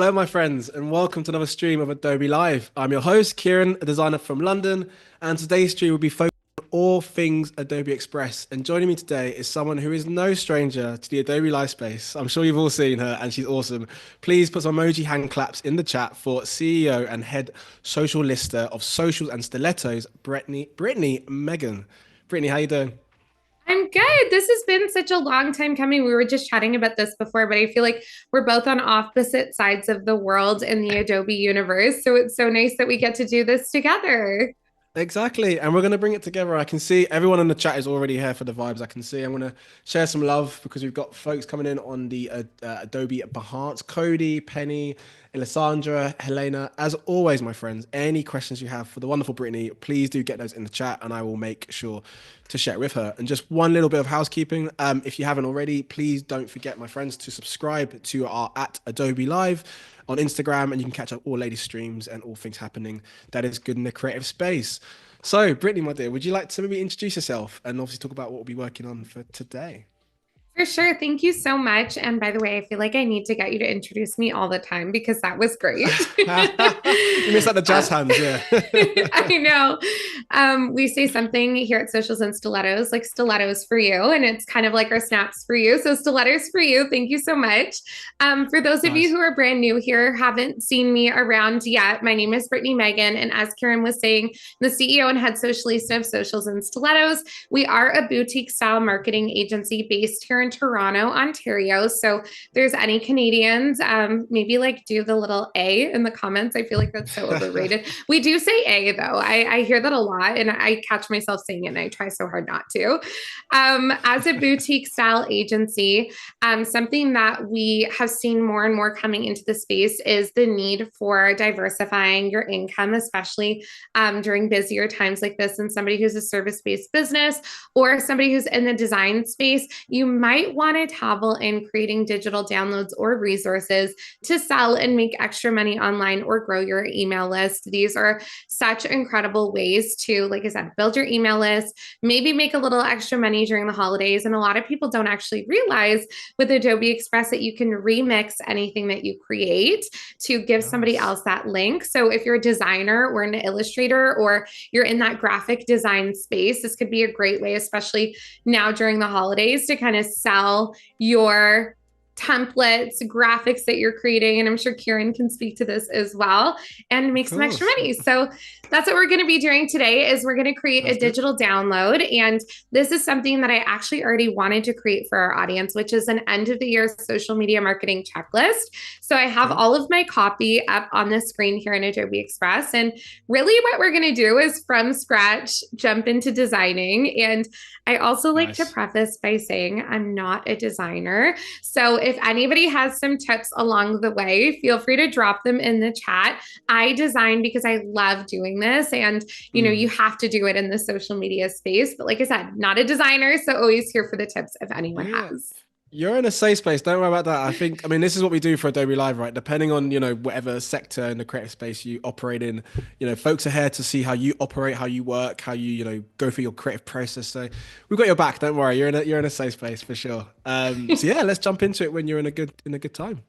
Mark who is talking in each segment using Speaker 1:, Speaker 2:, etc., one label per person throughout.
Speaker 1: Hello, my friends, and welcome to another stream of Adobe Live. I'm your host, Kieran, a designer from London, and today's stream will be focused on all things Adobe Express. And joining me today is someone who is no stranger to the Adobe Live space. I'm sure you've all seen her, and she's awesome. Please put some emoji hand claps in the chat for CEO and head social lister of socials and stilettos, Brittany Megan. Brittany, how you doing?
Speaker 2: I'm good. This has been such a long time coming. We were just chatting about this before, but I feel like we're both on opposite sides of the world in the Adobe universe. So it's so nice that we get to do this together.
Speaker 1: Exactly. And we're going to bring it together. I can see everyone in the chat is already here for the vibes. I can see. I'm going to share some love because we've got folks coming in on the Adobe Behance. Cody, Penny, Alessandra, Helena. As always, my friends, any questions you have for the wonderful Brittany, please do get those in the chat and I will make sure to share it with her. And just one little bit of housekeeping. If you haven't already, please don't forget, my friends, to subscribe to our at Adobe Live on Instagram, and you can catch up all latest streams and all things happening that is good in the creative space. So, Brittany, my dear, would you like to maybe introduce yourself and obviously talk about what we'll be working on for today?
Speaker 2: For sure. Thank you so much. And by the way, I feel like I need to get you to introduce me all the time because that was great.
Speaker 1: You missed out the jazz hands, yeah.
Speaker 2: I know. We say something here at Socials and Stilettos, like stilettos for you, and it's kind of like our snaps for you. So stilettos for you. Thank you so much. For those of you
Speaker 1: Nice.
Speaker 2: who are brand new here, haven't seen me around yet, my name is Brittany Megan, and as Karen was saying, the CEO and head socialista of Socials and Stilettos. We are a boutique style marketing agency based here in Toronto, Ontario. So if there's any Canadians, maybe like do the little A in the comments. I feel like that's so overrated. We do say A though. I hear that a lot and I catch myself saying it and I try so hard not to. As a boutique style agency, something that we have seen more and more coming into the space is the need for diversifying your income, especially during busier times like this. And somebody who's a service based business or somebody who's in the design space, you might want to dabble in creating digital downloads or resources to sell and make extra money online or grow your email list. These are such incredible ways to, like I said, build your email list, maybe make a little extra money during the holidays. And a lot of people don't actually realize with Adobe Express that you can remix anything that you create to give somebody
Speaker 1: Nice.
Speaker 2: else that link. So if you're a designer or an illustrator or you're in that graphic design space, this could be a great way, especially now during the holidays, to kind of sell your templates, graphics that you're creating. And I'm sure Kieran can speak to this as well and
Speaker 1: Of
Speaker 2: make some extra
Speaker 1: course.
Speaker 2: money. So that's what we're going to be doing today is we're going to create a
Speaker 1: Sounds good.
Speaker 2: digital download. And this is something that I actually already wanted to create for our audience, which is an end of the year social media marketing checklist. So I have
Speaker 1: Okay.
Speaker 2: all of my copy up on the screen here in Adobe Express. And really what we're going to do is from scratch, jump into designing. And I also like to
Speaker 1: Nice.
Speaker 2: preface by saying I'm not a designer. So if anybody has some tips along the way, feel free to drop them in the chat. I design because I love doing this. And, you
Speaker 1: Mm.
Speaker 2: have to do it in the social media space. But like I said, not a designer. So always here for the tips if anyone
Speaker 1: Yeah.
Speaker 2: has.
Speaker 1: You're in a safe space. Don't worry about that. I mean, this is what we do for Adobe Live, right? Depending on, whatever sector in the creative space you operate in, folks are here to see how you operate, how you work, how you, go through your creative process. So we've got your back. Don't worry. You're in a safe space for sure. So yeah, let's jump into it when you're in a good time.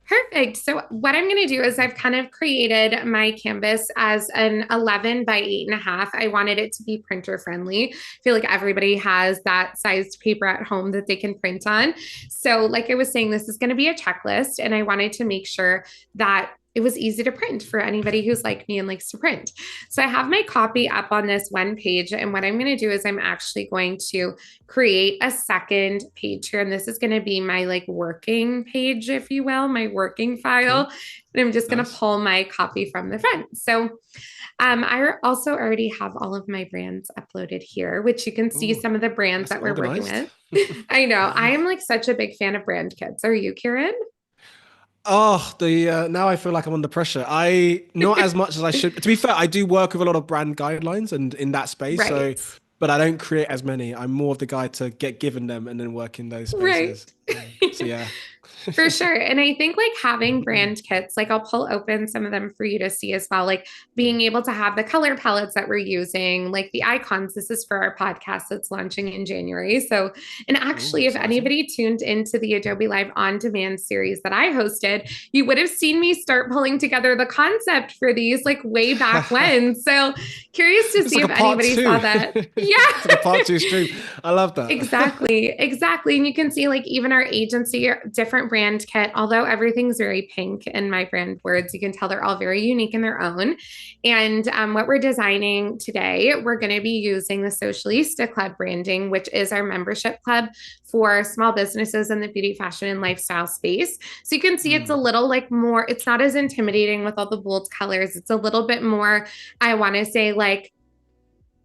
Speaker 2: Perfect. So what I'm going to do is I've kind of created my canvas as an 11 by 8.5. I wanted it to be printer friendly. I feel like everybody has that sized paper at home that they can print on. So like I was saying, this is going to be a checklist and I wanted to make sure that it was easy to print for anybody who's like me and likes to print. So I have my copy up on this one page. And what I'm going to do is I'm actually going to create a second page here. And this is going to be my like working page, if you will, my working file.
Speaker 1: Okay.
Speaker 2: And I'm just going to
Speaker 1: Nice.
Speaker 2: pull my copy from the front. So I also already have all of my brands uploaded here, which you can see
Speaker 1: Oh,
Speaker 2: some of the brands
Speaker 1: that's
Speaker 2: that we're working
Speaker 1: organized.
Speaker 2: with. I know. I am like such a big fan of brand kits. Are you, Kieran?
Speaker 1: Oh, the now I feel like I'm under pressure. I not as much as I should. To be fair, I do work with a lot of brand guidelines and in that space. So,
Speaker 2: Right.
Speaker 1: but I don't create as many. I'm more of the guy to get given them and then work in those
Speaker 2: Right.
Speaker 1: spaces. So yeah.
Speaker 2: For sure. And I think like having brand kits, like I'll pull open some of them for you to see as well, like being able to have the color palettes that we're using, like the icons. This is for our podcast that's launching in January. So, and
Speaker 1: Ooh,
Speaker 2: actually, if
Speaker 1: exciting.
Speaker 2: anybody tuned into the Adobe Live on demand series that I hosted, you would have seen me start pulling together the concept for these like way back when. So, curious to
Speaker 1: It's
Speaker 2: see
Speaker 1: like a
Speaker 2: if
Speaker 1: part
Speaker 2: anybody saw
Speaker 1: two.
Speaker 2: that.
Speaker 1: It's like a part
Speaker 2: Yeah.
Speaker 1: two stream. I love that.
Speaker 2: Exactly. And you can see like even our agency, different brand kit, although everything's very pink in my brand words, you can tell they're all very unique in their own. And what we're designing today, we're going to be using the Socialista Club branding, which is our membership club for small businesses in the beauty, fashion, and lifestyle space. So you can see it's a
Speaker 1: Mm.
Speaker 2: little like more, it's not as intimidating with all the bold colors. It's a little bit more, I want to say like,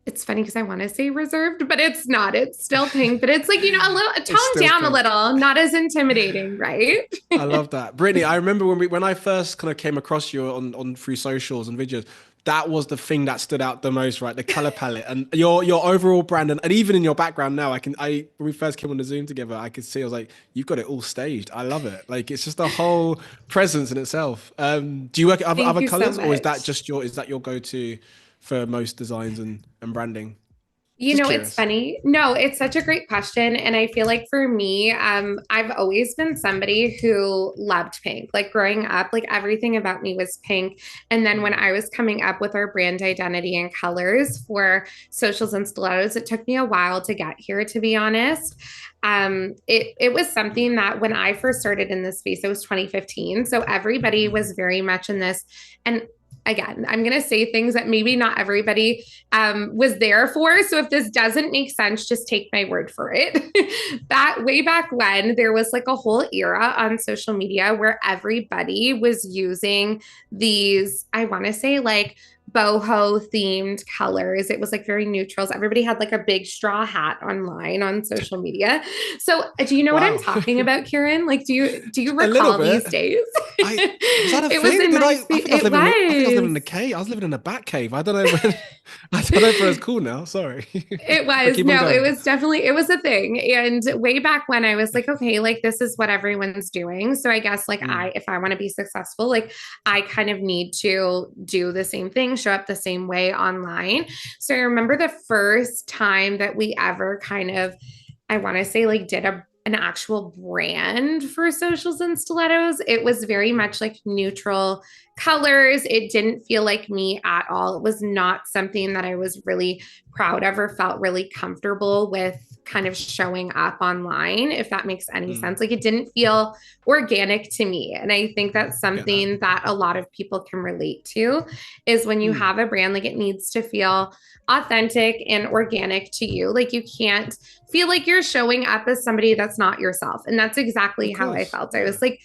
Speaker 2: it's funny because I want to say reserved, but it's not. It's still pink, but it's like, a little
Speaker 1: It's
Speaker 2: toned
Speaker 1: still
Speaker 2: down a
Speaker 1: pink.
Speaker 2: little, not as intimidating, right?
Speaker 1: I love that. Brittany, I remember when I first kind of came across you on through socials and videos, that was the thing that stood out the most, right? The color palette and your overall brand and even in your background now, when we first came on the Zoom together, I could see I was like, you've got it all staged. I love it. Like it's just a whole presence in itself. Do you work at
Speaker 2: Thank
Speaker 1: other
Speaker 2: you so
Speaker 1: colors or is that
Speaker 2: much.
Speaker 1: just your go-to for most designs and branding?
Speaker 2: You
Speaker 1: Just
Speaker 2: know, it's
Speaker 1: curious.
Speaker 2: funny. No, it's such a great question. And I feel like for me, I've always been somebody who loved pink. Like growing up, like everything about me was pink. And then when
Speaker 1: Mm.
Speaker 2: I was coming up with our brand identity and colors for socials and stilettos, it took me a while to get here, to be honest. It was something that when I first started in this space, it was 2015. So everybody was
Speaker 1: Mm.
Speaker 2: very much in this. And again, I'm going to say things that maybe not everybody was there for. So if this doesn't make sense, just take my word for it. That way back when there was like a whole era on social media where everybody was using these, I want to say like boho themed colors. It was like very neutrals. Everybody had like a big straw hat online on social media. So do you know what I'm
Speaker 1: Wow.
Speaker 2: talking about, Kieran? Like, do you
Speaker 1: A little
Speaker 2: recall these
Speaker 1: bit.
Speaker 2: days?
Speaker 1: I was that a
Speaker 2: It was
Speaker 1: thing?
Speaker 2: in
Speaker 1: Did
Speaker 2: my
Speaker 1: I? I
Speaker 2: space.
Speaker 1: think I was
Speaker 2: It
Speaker 1: living in. I think I was living
Speaker 2: was.
Speaker 1: in a cave. I was living in a bat cave. I don't know when. I don't know if it's cool now. Sorry,
Speaker 2: It
Speaker 1: but
Speaker 2: was
Speaker 1: keep on
Speaker 2: no, it
Speaker 1: going.
Speaker 2: was definitely it was a thing. And way back when I was like, okay, like this is what everyone's doing. So I guess like
Speaker 1: Mm,
Speaker 2: if I want to be successful, like I kind of need to do the same thing, show up the same way online. So I remember the first time that we ever kind of, I want to say like did an actual brand for socials and stilettos. It was very
Speaker 1: mm,
Speaker 2: much like neutral colors. It didn't feel like me at all. It was not something that I was really proud of or felt really comfortable with kind of showing up online, if that makes any
Speaker 1: mm.
Speaker 2: sense. Like it didn't feel organic to me. And I think that's
Speaker 1: I get that.
Speaker 2: something that a lot of people can relate to is when you
Speaker 1: Mm,
Speaker 2: have a brand, like it needs to feel authentic and organic to you. Like you can't feel like you're showing up as somebody that's not yourself. And that's exactly
Speaker 1: of
Speaker 2: how I
Speaker 1: course.
Speaker 2: felt. I
Speaker 1: Yeah.
Speaker 2: was like,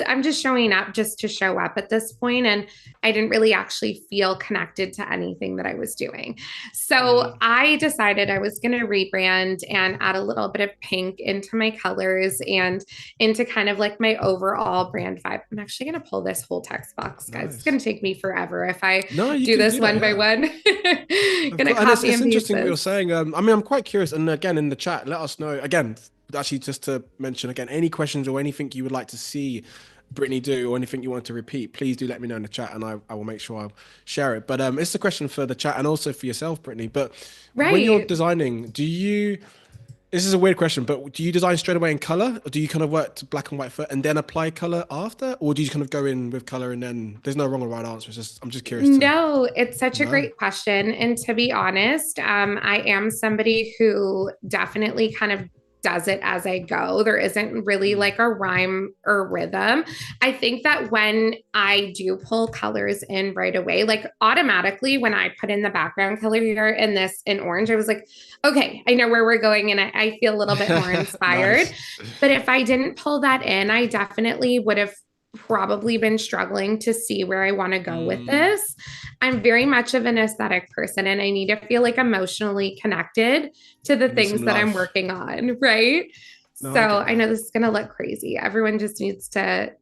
Speaker 2: I'm just showing up just to show up at this point, and I didn't really actually feel connected to anything that I was doing. So
Speaker 1: Mm.
Speaker 2: I decided I was going to rebrand and add a little bit of pink into my colors and into kind of like my overall brand vibe. I'm actually going to pull this whole text box, guys. It's going
Speaker 1: Nice.
Speaker 2: to take me forever if I
Speaker 1: No, you
Speaker 2: do
Speaker 1: can
Speaker 2: this
Speaker 1: do that.
Speaker 2: one by
Speaker 1: Yeah.
Speaker 2: one.
Speaker 1: Of
Speaker 2: Going to
Speaker 1: course, and
Speaker 2: copy
Speaker 1: it's
Speaker 2: and paste
Speaker 1: interesting what you're
Speaker 2: this.
Speaker 1: saying. I mean, I'm quite curious, and again in the chat, let us know. Again, actually, just to mention again, any questions or anything you would like to see Brittany do, or anything you want to repeat, please do let me know in the chat, and I will make sure I'll share it. But it's a question for the chat and also for yourself, Brittany. But when you're
Speaker 2: Right.
Speaker 1: designing, do you? This is a weird question, but do you design straight away in color, or do you kind of work to black and white first and then apply color after, or do you kind of go in with color and then there's no wrong or right answer? It's just I'm just curious to
Speaker 2: No, it's such a
Speaker 1: know.
Speaker 2: great question. And to be honest, I am somebody who definitely kind of does it as I go. There isn't really
Speaker 1: Mm,
Speaker 2: like a rhyme or rhythm. I think that when I do pull colors in right away, like automatically when I put in the background color here in this in orange, I was like, okay, I know where we're going and I feel a little bit more inspired.
Speaker 1: nice.
Speaker 2: But if I didn't pull that in, I definitely would have probably been struggling to see where I want to go with
Speaker 1: Mm,
Speaker 2: this. I'm very much of an aesthetic person and I need to feel like emotionally connected to the
Speaker 1: you need
Speaker 2: things
Speaker 1: some
Speaker 2: that I'm
Speaker 1: love.
Speaker 2: working on, right?
Speaker 1: No,
Speaker 2: So
Speaker 1: I get
Speaker 2: I know
Speaker 1: that.
Speaker 2: this is going to look crazy. Everyone just needs to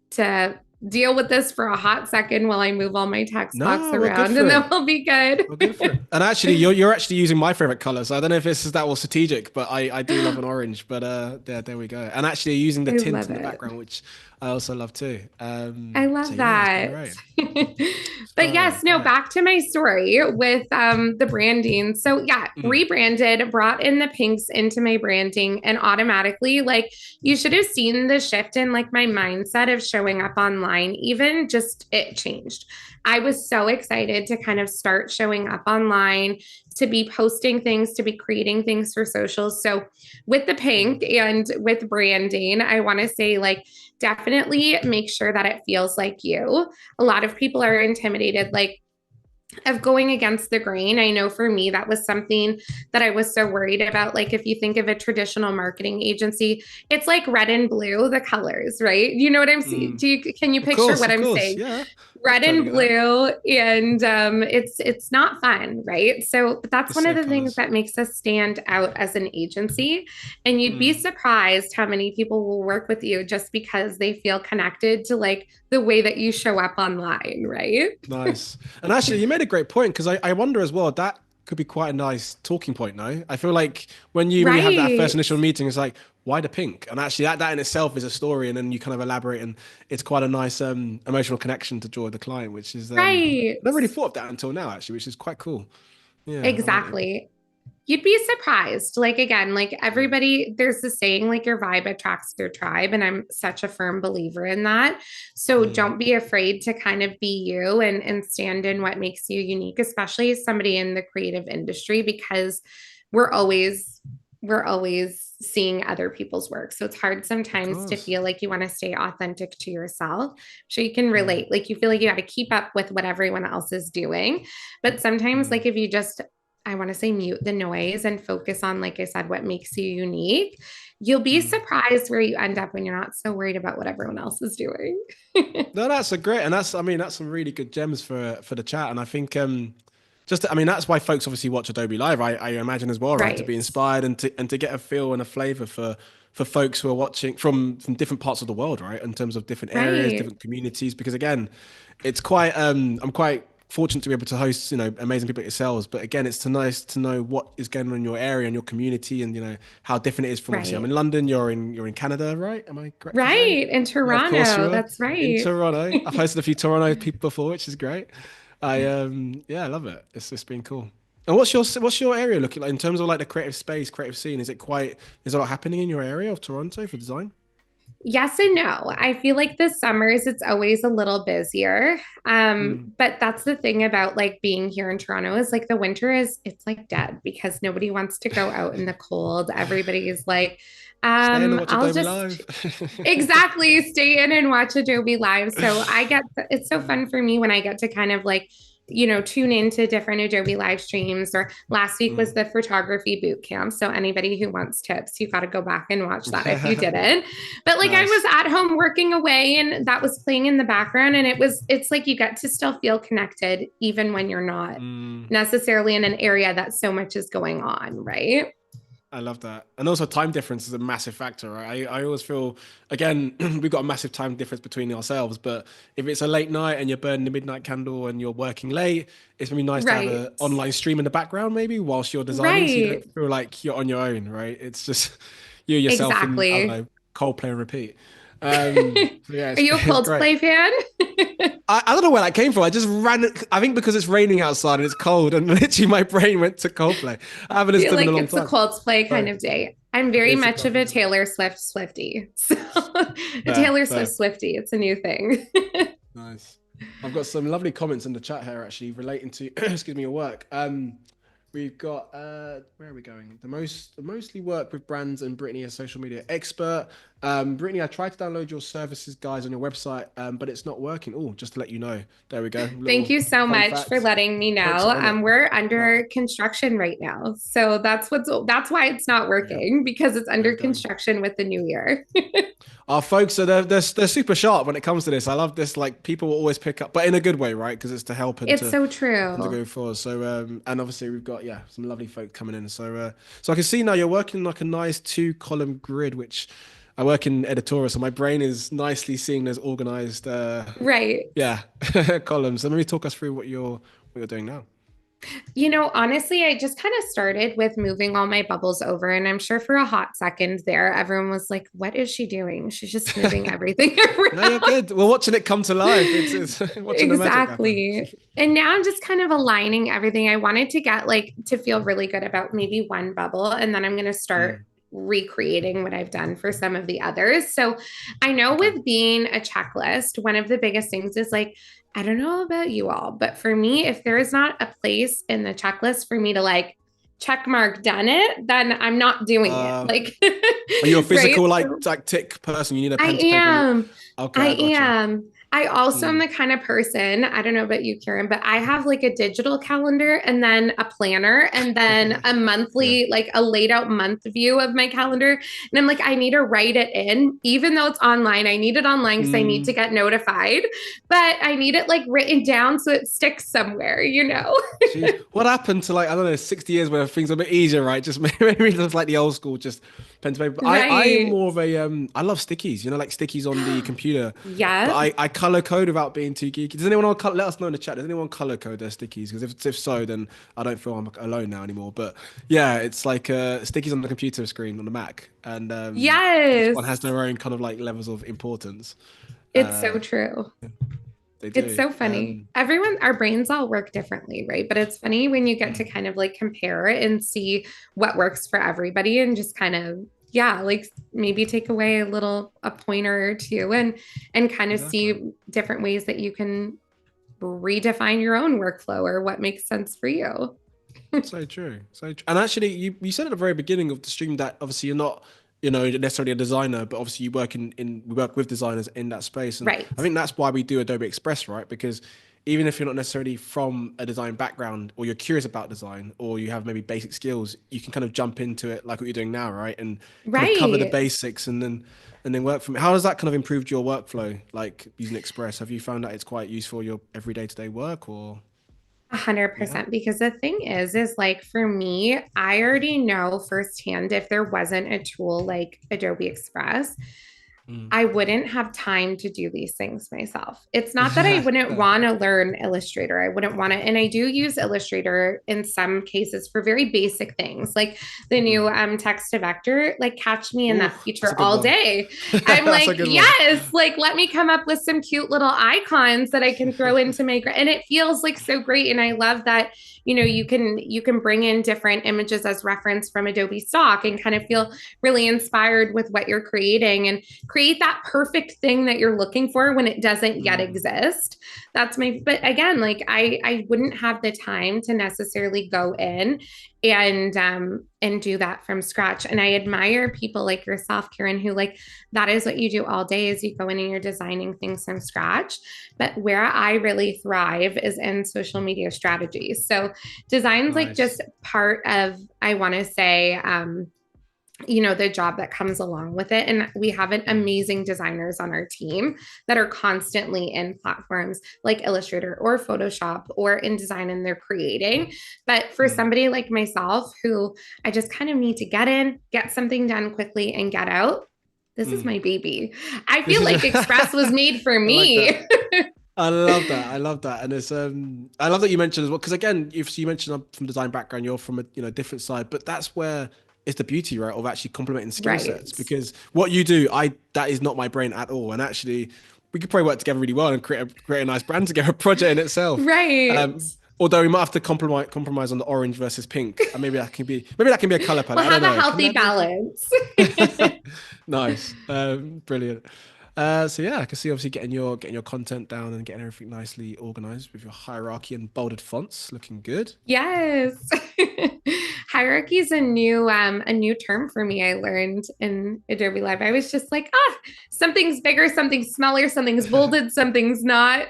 Speaker 2: deal with this for a hot second while I move all my text box
Speaker 1: No, we're good
Speaker 2: around,
Speaker 1: for
Speaker 2: and then
Speaker 1: it.
Speaker 2: we'll be good.
Speaker 1: We're good for it. And actually, you're actually using my favorite color. So I don't know if this is that was strategic, but I do love an orange. But there we go. And actually, using the
Speaker 2: I
Speaker 1: tint
Speaker 2: love
Speaker 1: in the
Speaker 2: it.
Speaker 1: background, which I also love too.
Speaker 2: I
Speaker 1: So
Speaker 2: love
Speaker 1: yeah, it's been
Speaker 2: that.
Speaker 1: great. It's
Speaker 2: But
Speaker 1: great,
Speaker 2: yes, no,
Speaker 1: great.
Speaker 2: back to my story with the branding. So yeah,
Speaker 1: Mm,
Speaker 2: rebranded, brought in the pinks into my branding, and automatically, like, you should have seen the shift in like my mindset of showing up online. Even just it changed. I was so excited to kind of start showing up online, to be posting things, to be creating things for socials. So with the
Speaker 1: mm.
Speaker 2: pink and with branding, I want to say, like, definitely make sure that it feels like you. A lot of people are intimidated, like, of going against the grain. I know for me, that was something that I was so worried about. Like, if you think of a traditional marketing agency, it's like red and blue, the colors, right? You know what I'm saying?
Speaker 1: Mm.
Speaker 2: Can you picture what
Speaker 1: Of
Speaker 2: I'm
Speaker 1: course.
Speaker 2: saying?
Speaker 1: Yeah, I
Speaker 2: Red
Speaker 1: totally
Speaker 2: and
Speaker 1: get that.
Speaker 2: blue, and it's not fun, right? So
Speaker 1: The
Speaker 2: that's one of
Speaker 1: safe
Speaker 2: the things
Speaker 1: colors.
Speaker 2: that makes us stand out as an agency. And you'd be
Speaker 1: Mm.
Speaker 2: surprised how many people will work with you just because they feel connected to like the way that you show up online, right?
Speaker 1: Nice. And actually, you made a great point because I wonder as well, that could be quite a nice talking point, no? I feel like when you have that first
Speaker 2: Right.
Speaker 1: initial meeting, it's like, why the pink? And actually that in itself is a story, and then you kind of elaborate, and it's quite a nice emotional connection to draw the client, which is
Speaker 2: Right.
Speaker 1: I never really thought of that until now, actually, which is quite cool. Yeah, I like it.
Speaker 2: Exactly. You'd be surprised. Like, again, like
Speaker 1: Mm,
Speaker 2: everybody, there's the saying, like, your vibe attracts your tribe. And I'm such a firm believer in that. So
Speaker 1: mm.
Speaker 2: don't be afraid to kind of be you and stand in what makes you unique, especially as somebody in the creative industry, because we're always we're always seeing other people's work. So it's hard
Speaker 1: Of
Speaker 2: sometimes to
Speaker 1: course.
Speaker 2: feel like you want to stay authentic to yourself. So you can
Speaker 1: Mm,
Speaker 2: relate. Like, you feel like you got to keep up with what everyone else is doing. But sometimes,
Speaker 1: mm,
Speaker 2: like, if you just, I want to say, mute the noise and focus on, like I said, what makes you unique, you'll be
Speaker 1: mm.
Speaker 2: surprised where you end up when you're not so worried about what everyone else is doing.
Speaker 1: No, that's a great, and that's I mean that's some really good gems for the chat, and I think just I mean that's why folks obviously watch Adobe Live. I imagine as well, right, to
Speaker 2: Right.
Speaker 1: be inspired and to get a feel and a flavor for folks who are watching from different parts of the world, right, in terms of different areas,
Speaker 2: Right.
Speaker 1: different communities. Because again, it's quite I'm quite fortunate to be able to host amazing people like yourselves, but again it's nice to know what is going on in your area and your community, and how different it is from obviously I'm
Speaker 2: Right.
Speaker 1: in London, you're in Canada, right? Am I correct in saying?
Speaker 2: Right. In
Speaker 1: Yeah, of course you
Speaker 2: Toronto.
Speaker 1: are.
Speaker 2: That's
Speaker 1: In
Speaker 2: right.
Speaker 1: Toronto. I've hosted a few Toronto people before, which is great. I love it. It's been cool. And what's your area looking like in terms of like the creative space, creative scene? Is a lot happening in your area of Toronto for design?
Speaker 2: Yes and no. I feel like the summers it's always a little busier.
Speaker 1: Mm.
Speaker 2: But that's the thing about like being here in Toronto is like the winter is it's like dead because nobody wants to go out in the cold. Everybody is like,
Speaker 1: Stay in and watch
Speaker 2: I'll
Speaker 1: Adobe
Speaker 2: just
Speaker 1: Live.
Speaker 2: exactly stay in and watch Adobe Live. So it's so fun for me when I get to kind of like, tune into different Adobe live streams. Or last week was
Speaker 1: Mm.
Speaker 2: the photography boot camp. So anybody who wants tips, you got to go back and watch that if you didn't. But like, I was
Speaker 1: Nice.
Speaker 2: at home working away and that was playing in the background. And it's like you get to still feel connected even when you're not
Speaker 1: Mm.
Speaker 2: necessarily in an area that so much is going on. Right.
Speaker 1: I love that. And also time difference is a massive factor, right? I always feel again, we've got a massive time difference between ourselves, but if it's a late night and you're burning the midnight candle and you're working late, it's gonna be nice to have
Speaker 2: Right.
Speaker 1: an online stream in the background maybe whilst you're designing so you
Speaker 2: Right.
Speaker 1: don't feel like you're on your own, right? It's just you yourself and I don't
Speaker 2: Exactly.
Speaker 1: know, Coldplay and repeat. So yeah,
Speaker 2: Are you a
Speaker 1: it's great.
Speaker 2: Coldplay fan?
Speaker 1: I don't know where that came from. I just ran. I think because it's raining outside and it's cold, and literally my brain went to Coldplay. I haven't listened
Speaker 2: Feel
Speaker 1: to them in a
Speaker 2: like
Speaker 1: long
Speaker 2: it's a
Speaker 1: time.
Speaker 2: Coldplay kind
Speaker 1: So
Speaker 2: of day. I'm very
Speaker 1: it's a
Speaker 2: much of a
Speaker 1: Coldplay.
Speaker 2: Taylor Swift Swiftie. So a
Speaker 1: Fair,
Speaker 2: Taylor Swift
Speaker 1: fair.
Speaker 2: Swiftie, it's a new thing.
Speaker 1: Nice. I've got some lovely comments in the chat here actually relating to excuse me your work. We've got where are we going? Mostly work with brands and Brittany, a social media expert. Brittany, I tried to download your services guys on your website, but it's not working. Oh, just to let you know. There we go.
Speaker 2: Thank
Speaker 1: Little
Speaker 2: you so
Speaker 1: fun
Speaker 2: much for
Speaker 1: fact.
Speaker 2: letting me
Speaker 1: Folks
Speaker 2: know.
Speaker 1: are on it.
Speaker 2: We're
Speaker 1: Wow.
Speaker 2: under construction right now. So that's why it's not
Speaker 1: Yeah,
Speaker 2: working because it's
Speaker 1: there
Speaker 2: under
Speaker 1: you go.
Speaker 2: construction with the new year.
Speaker 1: Our folks are they're super sharp when it comes to this. I love this. Like people will always pick up, but in a good way, right? Because it's to help
Speaker 2: It's so
Speaker 1: and to
Speaker 2: true.
Speaker 1: go forward. So and obviously we've got some lovely folk coming in. So I can see now you're working like a nice two column grid, which I work in editorial, so my brain is nicely seeing those organized,
Speaker 2: Right.
Speaker 1: yeah, columns. So maybe talk us through what you're doing now.
Speaker 2: Honestly, I just kind of started with moving all my bubbles over. And I'm sure for a hot second there, everyone was like, what is she doing? She's just moving everything
Speaker 1: No, you're
Speaker 2: around.
Speaker 1: good. We're watching it come to life. It's watching the magic happen.
Speaker 2: Exactly. And now I'm just kind of aligning everything. I wanted to get like to feel really good about maybe one bubble, and then I'm going to start
Speaker 1: Mm,
Speaker 2: recreating what I've done for some of the others. So I know
Speaker 1: okay.
Speaker 2: with being a checklist, one of the biggest things is like, I don't know about you all, but for me, if there is not a place in the checklist for me to like check mark done it, then I'm not doing it.
Speaker 1: Uh,
Speaker 2: Like,
Speaker 1: are you a
Speaker 2: right?
Speaker 1: physical
Speaker 2: So
Speaker 1: like tick person? You need a
Speaker 2: I
Speaker 1: pen to paper.
Speaker 2: am.
Speaker 1: Okay,
Speaker 2: I
Speaker 1: I got you.
Speaker 2: am. I also am
Speaker 1: Mm,
Speaker 2: the kind of person, I don't know about you, Karen, but I have like a digital calendar and then a planner and then a
Speaker 1: yeah.
Speaker 2: monthly, like a laid out month view of my calendar. And I'm like, I need to write it in, even though it's online. I need it online because I need to
Speaker 1: Mm,
Speaker 2: get notified, but I need it like written down so it sticks somewhere, you know?
Speaker 1: Jeez, what happened to like I don't know 60 years where things are a bit easier, right? Just maybe just like the old school, just pen to paper. But I'm
Speaker 2: Right.
Speaker 1: more of a I love stickies, like stickies on the computer. But
Speaker 2: Yep.
Speaker 1: I color code without being too geeky. Does anyone let us know in the chat? Does anyone color code their stickies? Because if so, then I don't feel I'm alone now anymore. But yeah, it's like stickies on the computer screen on the Mac, and each one has
Speaker 2: Yes.
Speaker 1: their own kind of like levels of importance.
Speaker 2: It's so
Speaker 1: Uh,
Speaker 2: true.
Speaker 1: they
Speaker 2: It's
Speaker 1: do.
Speaker 2: so funny. Everyone, our brains all work differently, right? But it's funny when you get to
Speaker 1: Mm,
Speaker 2: kind of like compare it and see what works for everybody and just kind of, yeah, like maybe take away a pointer or two and kind of
Speaker 1: exactly.
Speaker 2: see different ways that you can redefine your own workflow or what makes sense for you.
Speaker 1: So true. So true. And actually, you said at the very beginning of the stream that obviously you're not, necessarily a designer, but obviously you work we work with designers in that space. And
Speaker 2: Right.
Speaker 1: I think that's why we do Adobe Express, right? Because even if you're not necessarily from a design background or you're curious about design or you have maybe basic skills, you can kind of jump into it like what you're doing now, right? And kind of cover the
Speaker 2: Right.
Speaker 1: basics and then work from it. How has that kind of improved your workflow, like using Express? Have you found that it's quite useful for your everyday to day work or
Speaker 2: A hundred
Speaker 1: yeah?
Speaker 2: percent. Because the thing is like for me, I already know firsthand if there wasn't a tool like Adobe Express,
Speaker 1: Mm.
Speaker 2: I wouldn't have time to do these things myself. It's not that I wouldn't want to learn Illustrator. I wouldn't want to. And I do use Illustrator in some cases for very basic things like the new
Speaker 1: Mm.
Speaker 2: text to vector. Like, catch me in
Speaker 1: Ooh,
Speaker 2: that
Speaker 1: that's a
Speaker 2: feature
Speaker 1: good
Speaker 2: all
Speaker 1: one.
Speaker 2: day. I'm
Speaker 1: That's a
Speaker 2: like,
Speaker 1: good one.
Speaker 2: yes, like, let me come up with some cute little icons that I can throw into my, and it feels like so great. And I love that you can bring in different images as reference from Adobe stock and kind of feel really inspired with what you're creating and create that perfect thing that you're looking for when it doesn't yet
Speaker 1: Mm,
Speaker 2: exist. But again, like I wouldn't have the time to necessarily go in and do that from scratch. And I admire people like yourself, Karen, who like that is what you do all day is you go in and you're designing things from scratch. But where I really thrive is in social media strategies. So design's like
Speaker 1: nice.
Speaker 2: just part of, I want to say, the job that comes along with it. And we have an
Speaker 1: Mm,
Speaker 2: amazing designers on our team that are constantly in platforms like Illustrator or Photoshop or InDesign and they're creating. But for
Speaker 1: mm.
Speaker 2: somebody like myself, who I just kind of need to get in, get something done quickly and get out, this is
Speaker 1: Mm.
Speaker 2: my baby. I
Speaker 1: This
Speaker 2: feel
Speaker 1: is
Speaker 2: like Express was made for
Speaker 1: I like
Speaker 2: me.
Speaker 1: that. I love that. I love that. And it's I love that you mentioned as well, because again, if you mentioned I'm from design background, you're from a different side, but that's where it's the beauty, right, of actually complementing skill
Speaker 2: Right.
Speaker 1: sets. Because what you do, that is not my brain at all. And actually we could probably work together really well and create a nice brand together, a project in itself.
Speaker 2: Right.
Speaker 1: Although we might have to compromise on the orange versus pink. And maybe that can be a color palette.
Speaker 2: We'll
Speaker 1: I don't
Speaker 2: have a
Speaker 1: know. Can
Speaker 2: healthy
Speaker 1: that be a
Speaker 2: balance.
Speaker 1: nice. Brilliant. So yeah, I can see obviously getting your content down and getting everything nicely organized with your hierarchy and bolded fonts, looking good.
Speaker 2: Yes. Hierarchy is a new term for me. I learned in Adobe Live. I was just like, something's bigger, something's smaller, something's bolded, something's not.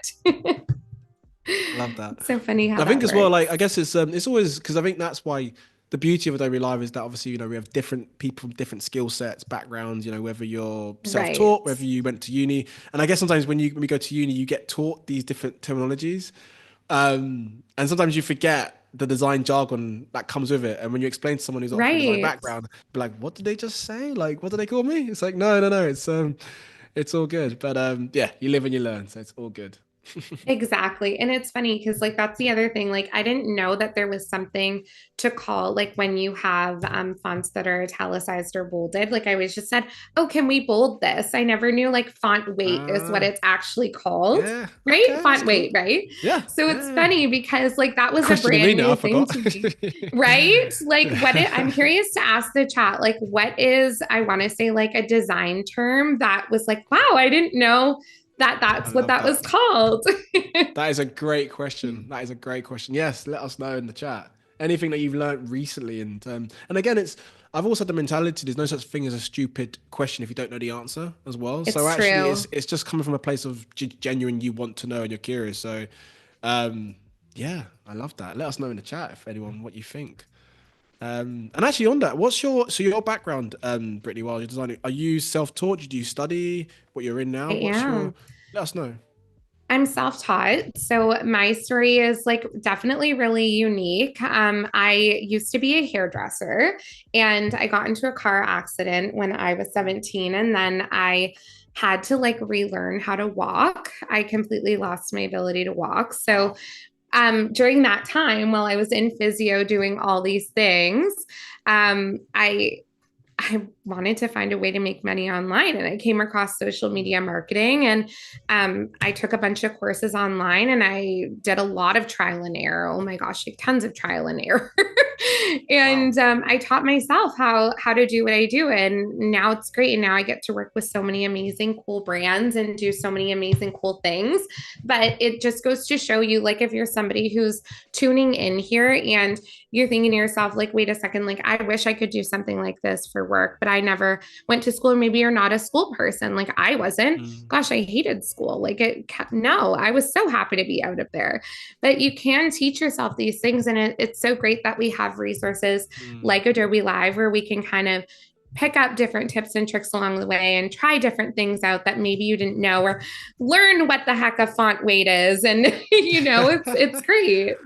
Speaker 1: Love that.
Speaker 2: It's so funny how
Speaker 1: I think
Speaker 2: that
Speaker 1: as well, like
Speaker 2: works.
Speaker 1: I guess it's always because I think that's why the beauty of Adobe Live is that obviously we have different people from different skill sets, backgrounds. Whether you're self-taught,
Speaker 2: Right.
Speaker 1: whether you went to uni, and I guess sometimes when we go to uni, you get taught these different terminologies, and sometimes you forget. the design jargon that comes with it. And when you explain to someone who's not from a design
Speaker 2: Right.
Speaker 1: background, be like, what did they just say? Like, what did they call me? It's like, no, no, no, it's all good. But yeah, you live and you learn, so it's all good.
Speaker 2: Exactly. And it's funny because like that's the other thing. Like I didn't know that there was something to call like when you have fonts that are italicized or bolded. Like I always just said, oh, can we bold this? I never knew like font weight is what
Speaker 1: Ah,
Speaker 2: it's actually called.
Speaker 1: yeah,
Speaker 2: Right?
Speaker 1: okay, that's
Speaker 2: Font
Speaker 1: cool.
Speaker 2: weight, right?
Speaker 1: Yeah,
Speaker 2: So
Speaker 1: yeah,
Speaker 2: it's
Speaker 1: yeah.
Speaker 2: funny because like that was a
Speaker 1: Questioning me
Speaker 2: brand
Speaker 1: now, I
Speaker 2: new thing
Speaker 1: forgot.
Speaker 2: to me. Right? Like I'm curious to ask the chat, like what is, I want to say like a design term that was like, wow, I didn't know that
Speaker 1: I
Speaker 2: that's what
Speaker 1: love
Speaker 2: that
Speaker 1: that.
Speaker 2: was called.
Speaker 1: That is a great question. That is a great question. Yes, let us know in the chat. Anything that you've learned recently, and again, it's I've also had the mentality there's no such thing as a stupid question if you don't know the answer as well. So
Speaker 2: It's
Speaker 1: actually,
Speaker 2: true.
Speaker 1: it's just coming from a place of genuine you want to know and you're curious. So, um, yeah, I love that. Let us know in the chat if anyone what you think. And actually on that, what's your background, Brittany, while you're designing? Are you self-taught? Did you study what you're in now?
Speaker 2: I
Speaker 1: What's your
Speaker 2: am.
Speaker 1: let us know.
Speaker 2: I'm self-taught. So my story is like definitely really unique. I used to be a hairdresser and I got into a car accident when I was 17. And then I had to like relearn how to walk. I completely lost my ability to walk. So
Speaker 1: Wow.
Speaker 2: during that time, while I was in physio doing all these things, I wanted to find a way to make money online and I came across social media marketing and I took a bunch of courses online and I did a lot of trial and error. Oh my gosh, like tons of trial and error.
Speaker 1: Wow.
Speaker 2: And I taught myself how to do what I do and now it's great and now I get to work with so many amazing cool brands and do so many amazing cool things. But it just goes to show you like if you're somebody who's tuning in here and you're thinking to yourself, like, wait a second, like, I wish I could do something like this for work, but I never went to school. Or maybe you're not a school person. Like, I wasn't.
Speaker 1: Mm,
Speaker 2: Gosh, I hated school. Like, no, I was so happy to be out of there. But you can teach yourself these things. And it's so great that we have resources
Speaker 1: mm,
Speaker 2: like Adobe Live where we can kind of pick up different tips and tricks along the way and try different things out that maybe you didn't know or learn what the heck a font weight is and it's
Speaker 1: mm.
Speaker 2: great.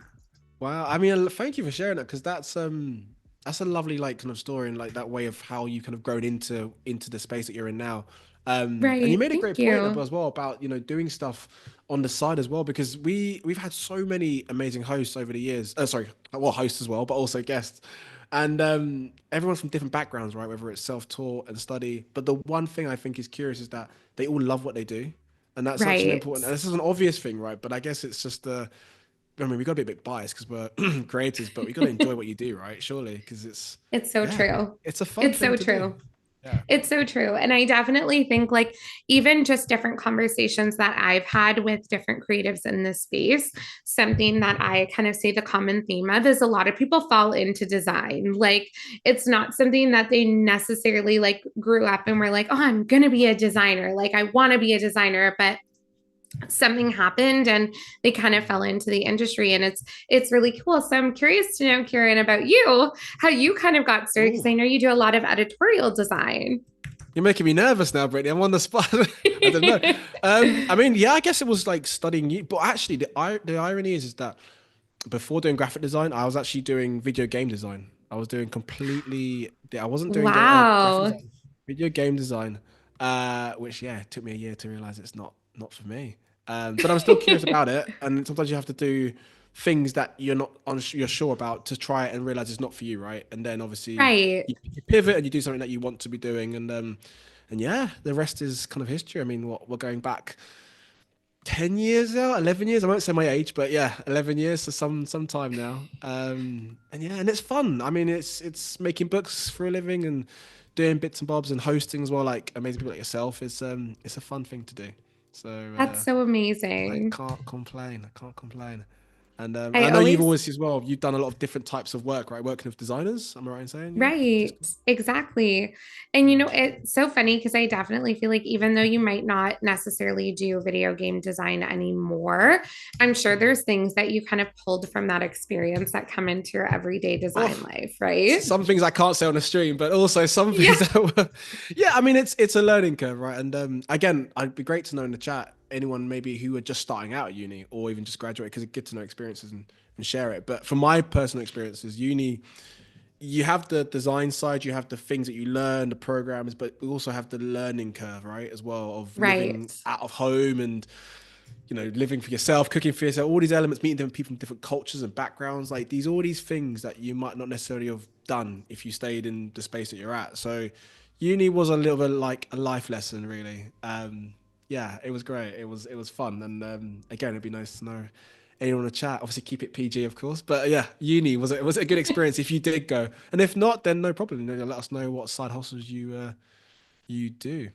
Speaker 1: Wow. I mean, thank you for sharing that because that's a lovely like kind of story and like that way of how you kind of grown into the space that you're in now. And you
Speaker 2: Right.
Speaker 1: made a
Speaker 2: Thank
Speaker 1: great point
Speaker 2: you.
Speaker 1: as well about doing stuff on the side as well because we've had so many amazing hosts over the years. Sorry, well hosts as well, but also guests. And everyone's from different backgrounds, right? Whether it's self-taught and study. But the one thing I think is curious is that they all love what they do. And that's such an
Speaker 2: Right.
Speaker 1: important, and this is an obvious thing, right? But I guess it's just I mean, we got to be a bit biased because we're creators, but we got to enjoy what you do, right? Surely, because
Speaker 2: It's so
Speaker 1: yeah,
Speaker 2: true.
Speaker 1: it's a fun
Speaker 2: It's
Speaker 1: thing
Speaker 2: so
Speaker 1: to do.
Speaker 2: true.
Speaker 1: Yeah.
Speaker 2: It's so true. And I definitely think, like, even just different conversations that I've had with different creatives in this space, something that I kind of say the common theme of is a lot of people fall into design. Like, it's not something that they necessarily like grew up and were like, oh, I'm going to be a designer. Like, I want to be a designer. But something happened and they kind of fell into the industry and it's really cool. So I'm curious to know, Kieran, about you, how you kind of got started because
Speaker 1: Oh,
Speaker 2: I know you do a lot of editorial design.
Speaker 1: you're making me nervous now, Brittany. I'm on the spot. I don't know. I mean, yeah, I guess it was like studying you, but actually, the irony is that before doing graphic design, I was actually doing video game design. I was doing completely. I wasn't doing graphic
Speaker 2: Wow.
Speaker 1: design, video game design, which yeah, it took me a year to realize it's not for me. But I'm still curious about it, and sometimes you have to do things that you're sure about to try it and realize it's not for you, right? And then obviously
Speaker 2: Right.
Speaker 1: you pivot and you do something that you want to be doing, and yeah, the rest is kind of history. I mean, what we're going back 10 years now, 11 years. I won't say my age, but yeah, 11 years, so some time now. And yeah, and it's fun. I mean, it's making books for a living and doing bits and bobs and hosting as well, like amazing people like yourself. It's a fun thing to do. So
Speaker 2: That's so
Speaker 1: I
Speaker 2: amazing.
Speaker 1: can't complain. I can't complain. And
Speaker 2: I
Speaker 1: I know you've
Speaker 2: always
Speaker 1: always as well, you've done a lot of different types of work, right? Working with designers. Am I right in saying you
Speaker 2: Right,
Speaker 1: just
Speaker 2: exactly. And
Speaker 1: mm,
Speaker 2: it's so funny because I definitely feel like even though you might not necessarily do video game design anymore, I'm sure
Speaker 1: mm.
Speaker 2: there's things that you kind of pulled from that experience that come into your everyday design
Speaker 1: Oh,
Speaker 2: life, right?
Speaker 1: some things I can't say on the stream, but also some things
Speaker 2: Yeah.
Speaker 1: that were, yeah. I mean, it's a learning curve, right? And again, I'd be great to know in the chat anyone maybe who are just starting out at uni or even just graduate because it's good to know experiences and and share it. But from my personal experiences, uni, you have the design side, you have the things that you learn, the programs, but you also have the learning curve, right? As well, of
Speaker 2: Right.
Speaker 1: living out of home and living for yourself, cooking for yourself, all these elements, meeting different people from different cultures and backgrounds, like these, all these things that you might not necessarily have done if you stayed in the space that you're at. So, uni was a little bit like a life lesson, really. Yeah, it was great. It was fun, and again, it'd be nice to know anyone in the chat. Obviously, keep it PG, of course. But yeah, uni was it a good experience if you did go, and if not, then no problem. Let us know what side hustles you do.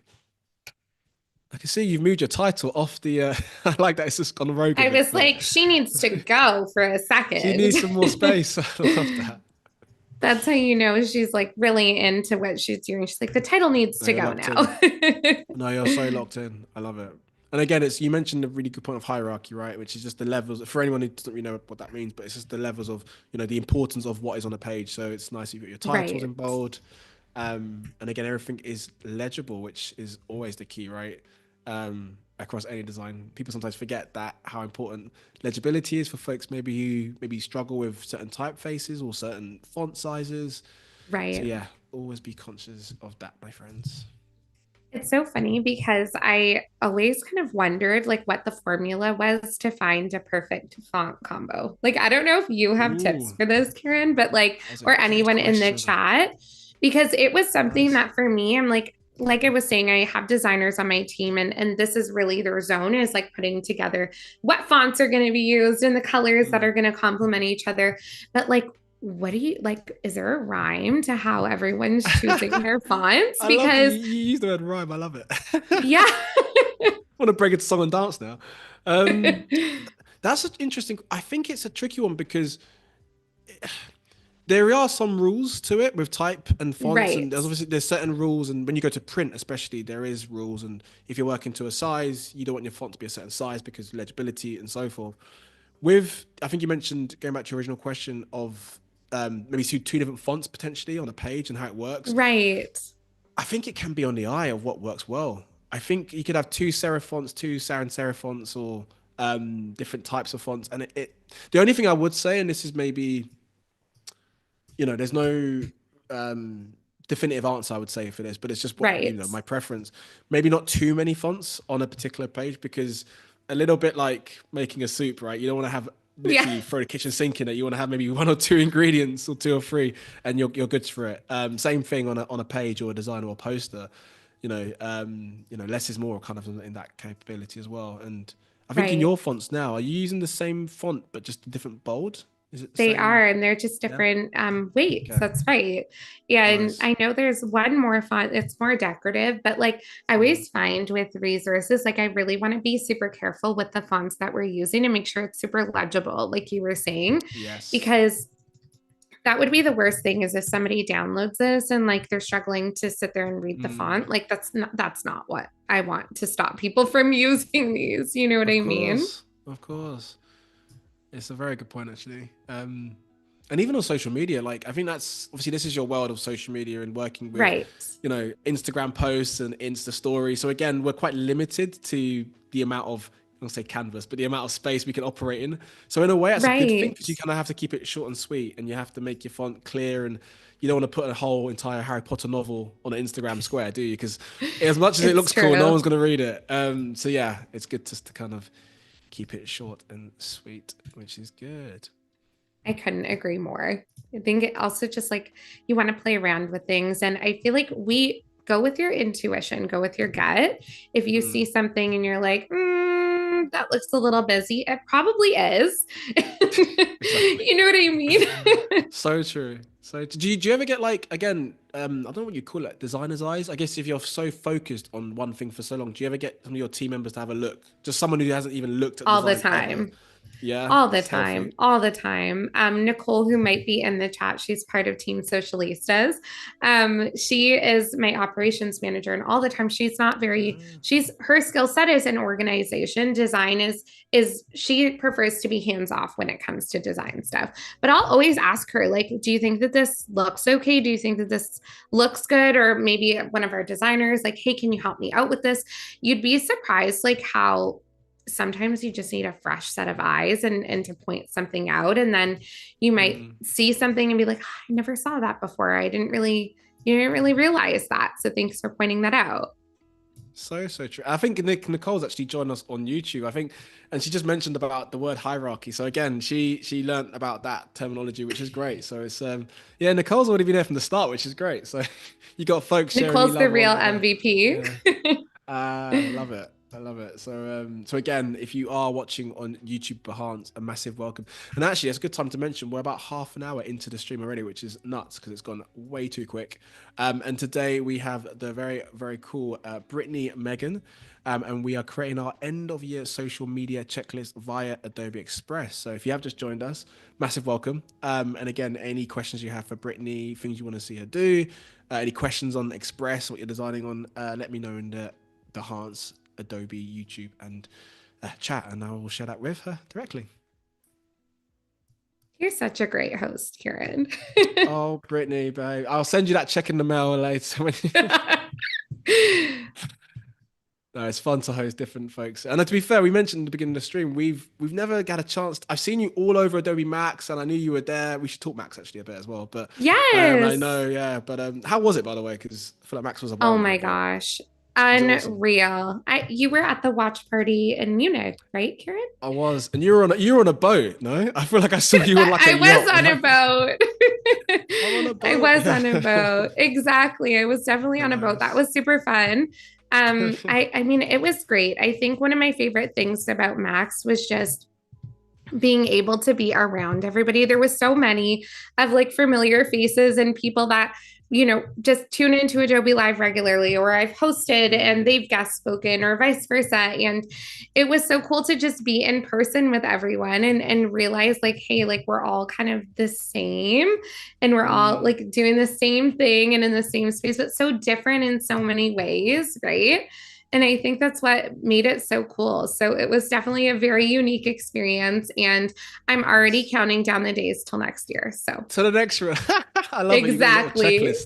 Speaker 1: I can see you've moved your title off the. I like that it's just gone rogue a
Speaker 2: I
Speaker 1: bit,
Speaker 2: was
Speaker 1: but
Speaker 2: like, she needs to go for a
Speaker 1: she
Speaker 2: second.
Speaker 1: needs some more space. I love that.
Speaker 2: That's how you know she's like really into what she's doing. She's like, the title needs
Speaker 1: No,
Speaker 2: to
Speaker 1: you're
Speaker 2: go
Speaker 1: locked in.
Speaker 2: now.
Speaker 1: No, you're so locked in. I love it. And again, it's you mentioned a really good point of hierarchy, right? Which is just the levels for anyone who doesn't really know what that means, but it's just the levels of the importance of what is on a page. So it's nice you've got your titles
Speaker 2: Right.
Speaker 1: in bold, and again, everything is legible, which is always the key, right? Across any design, people sometimes forget that how important legibility is for folks maybe who maybe struggle with certain typefaces or certain font sizes. So
Speaker 2: Right.
Speaker 1: yeah, always be conscious of that, my friends.
Speaker 2: It's so funny because I always kind of wondered like what the formula was to find a perfect font combo. Like I don't know if you have tips
Speaker 1: Ooh,
Speaker 2: for this, Karen, but like
Speaker 1: that is a
Speaker 2: or
Speaker 1: good
Speaker 2: anyone in the
Speaker 1: question.
Speaker 2: chat because it was something
Speaker 1: Nice.
Speaker 2: that for me I'm like I was saying I have designers on my team and this is really their zone is like putting together what fonts are going to be used and the colors that
Speaker 1: Mm.
Speaker 2: are going to complement each other. But like what do you like? Is there a rhyme to how everyone's choosing their fonts?
Speaker 1: I love that you,
Speaker 2: Because
Speaker 1: you use the word rhyme. I love it.
Speaker 2: yeah.
Speaker 1: I want to break into song and dance now. Um, that's an interesting. I think it's a tricky one because there are some rules to it with type and fonts, and
Speaker 2: Right.
Speaker 1: there's certain rules, and when you go to print, especially, there is rules, and if you're working to a size, you don't want your font to be a certain size because legibility and so forth. With, I think you mentioned going back to your original question of maybe two different fonts potentially on a page and how it works.
Speaker 2: Right.
Speaker 1: I think it can be on the eye of what works well. I think you could have two serif fonts, two sans serif fonts, or different types of fonts. And the only thing I would say, and this is maybe, there's no definitive answer I would say for this, but it's just what,
Speaker 2: Right.
Speaker 1: my preference. Maybe not too many fonts on a particular page because a little bit like making a soup, right? You don't want to have
Speaker 2: Yeah.
Speaker 1: literally throw the kitchen sink in it. You want to have maybe one or two ingredients or two or three, and you're good for it. Same thing on a page or a design or a poster. Less is more kind of in that capability as well. And I think in
Speaker 2: Right.
Speaker 1: your fonts now, are you using the same font but just a different bold? Is it the
Speaker 2: They
Speaker 1: same?
Speaker 2: are, and they're just
Speaker 1: Yeah.
Speaker 2: different weights.
Speaker 1: Okay.
Speaker 2: That's right. Yeah. And
Speaker 1: Nice.
Speaker 2: I know there's one more font, it's more decorative, but like I
Speaker 1: Mm.
Speaker 2: always find with resources, like I really want to be super careful with the fonts that we're using and make sure it's super legible, like you were saying,
Speaker 1: Yes.
Speaker 2: because that would be the worst thing is if somebody downloads this and like they're struggling to sit there and read the
Speaker 1: Mm.
Speaker 2: font. Like that's not what I want to stop people from using these. You know what
Speaker 1: Of
Speaker 2: I mean?
Speaker 1: course. Of course. It's a very good point, actually. And even on social media, like I think that's obviously this is your world of social media and working with,
Speaker 2: Right.
Speaker 1: Instagram posts and Insta stories. So again, we're quite limited to the amount of I don't say canvas, but the amount of space we can operate in. So in a way, that's a good thing
Speaker 2: Right.
Speaker 1: because you kind of have to keep it short and sweet, and you have to make your font clear, and you don't want to put a whole entire Harry Potter novel on an Instagram square, do you? Because as much as it
Speaker 2: It's
Speaker 1: looks cool, no
Speaker 2: true.
Speaker 1: one's going to read it. So yeah, it's good just to kind of keep it short and sweet, which is good.
Speaker 2: I couldn't agree more. I think it also just like you want to play around with things. And I feel like we go with your intuition, go with your gut. If you see
Speaker 1: Mm,
Speaker 2: something and you're like, that looks a little busy, it probably is.
Speaker 1: exactly.
Speaker 2: You know what I mean?
Speaker 1: So true. Do you ever get like again? I don't know what you call it, designer's eyes. I guess if you're so focused on one thing for so long, do you ever get some of your team members to have a look? Just someone who hasn't even looked at the
Speaker 2: All the
Speaker 1: design ever.
Speaker 2: time.
Speaker 1: Yeah,
Speaker 2: All the
Speaker 1: it's
Speaker 2: time,
Speaker 1: healthy.
Speaker 2: all the time. Nicole, who might be in the chat, she's part of Team Socialistas. She is my operations manager, and all the time she's not very.
Speaker 1: Ah,
Speaker 2: She's her skill set is in organization. Design is she prefers to be hands off when it comes to design stuff. But I'll always ask her, like, do you think that this looks okay? Do you think that this looks good? Or maybe one of our designers, like, hey, can you help me out with this? You'd be surprised, like how sometimes you just need a fresh set of eyes and to point something out. And then you might
Speaker 1: Mm.
Speaker 2: see something and be like, "Oh, I never saw that before. You didn't really realize that. So thanks for pointing that out."
Speaker 1: So true. I think Nicole's actually joined us on YouTube. I think, and she just mentioned about the word hierarchy. So again, she learned about that terminology, which is great. So it's yeah, Nicole's already been there from the start, which is great. So you got folks sharing you
Speaker 2: Nicole's the
Speaker 1: love
Speaker 2: real
Speaker 1: on
Speaker 2: MVP.
Speaker 1: yeah. I love it. I love it. So again, if you are watching on YouTube Behance, a massive welcome. And actually, it's a good time to mention we're about half an hour into the stream already, which is nuts because it's gone way too quick. And today we have the very cool Brittany Megan, and we are creating our end of year social media checklist via Adobe Express. So if you have just joined us, massive welcome. And again, any questions you have for Brittany, things you want to see her do, any questions on Express, what you're designing on, let me know in the Behance, Adobe, YouTube, and chat, and I will share that with her directly.
Speaker 2: You're such a great host, Kieran.
Speaker 1: Oh, Brittany, babe, I'll send you that check in the mail later. No, it's fun to host different folks. And to be fair, we mentioned at the beginning of the stream, we've never got a chance. I've seen you all over Adobe Max, and I knew you were there. We should talk Max actually a bit as well. But I
Speaker 2: Yes.
Speaker 1: know, yeah. But how was it, by the way? Because I feel like Max was a while
Speaker 2: Oh
Speaker 1: ago,
Speaker 2: my
Speaker 1: but
Speaker 2: gosh.
Speaker 1: was it awesome?
Speaker 2: Unreal. You were at the watch party in Munich, right, Kieran?
Speaker 1: I was, and you were on a boat. No, I feel like I saw you on like a
Speaker 2: I was
Speaker 1: yacht.
Speaker 2: on a
Speaker 1: Like
Speaker 2: boat.
Speaker 1: I'm on a
Speaker 2: I
Speaker 1: boat.
Speaker 2: was on a boat. Exactly. I was definitely on a boat. That
Speaker 1: Hilarious.
Speaker 2: was super fun. I mean, it was great. I think one of my favorite things about Max was just being able to be around everybody. There was so many of like familiar faces and people that, just tune into Adobe Live regularly, or I've hosted and
Speaker 1: Mm,
Speaker 2: they've guest spoken, or vice versa. And it was so cool to just be in person with everyone and realize like, hey, like we're all kind of the same and we're all
Speaker 1: mm.
Speaker 2: like doing the same thing and in the same space, but so different in so many ways, right? And I think that's what made it so cool. So it was definitely a very unique experience. And I'm already
Speaker 1: Nice.
Speaker 2: counting down the days till next year. So
Speaker 1: So the next one, I love it. You got your little
Speaker 2: exactly.
Speaker 1: checklist.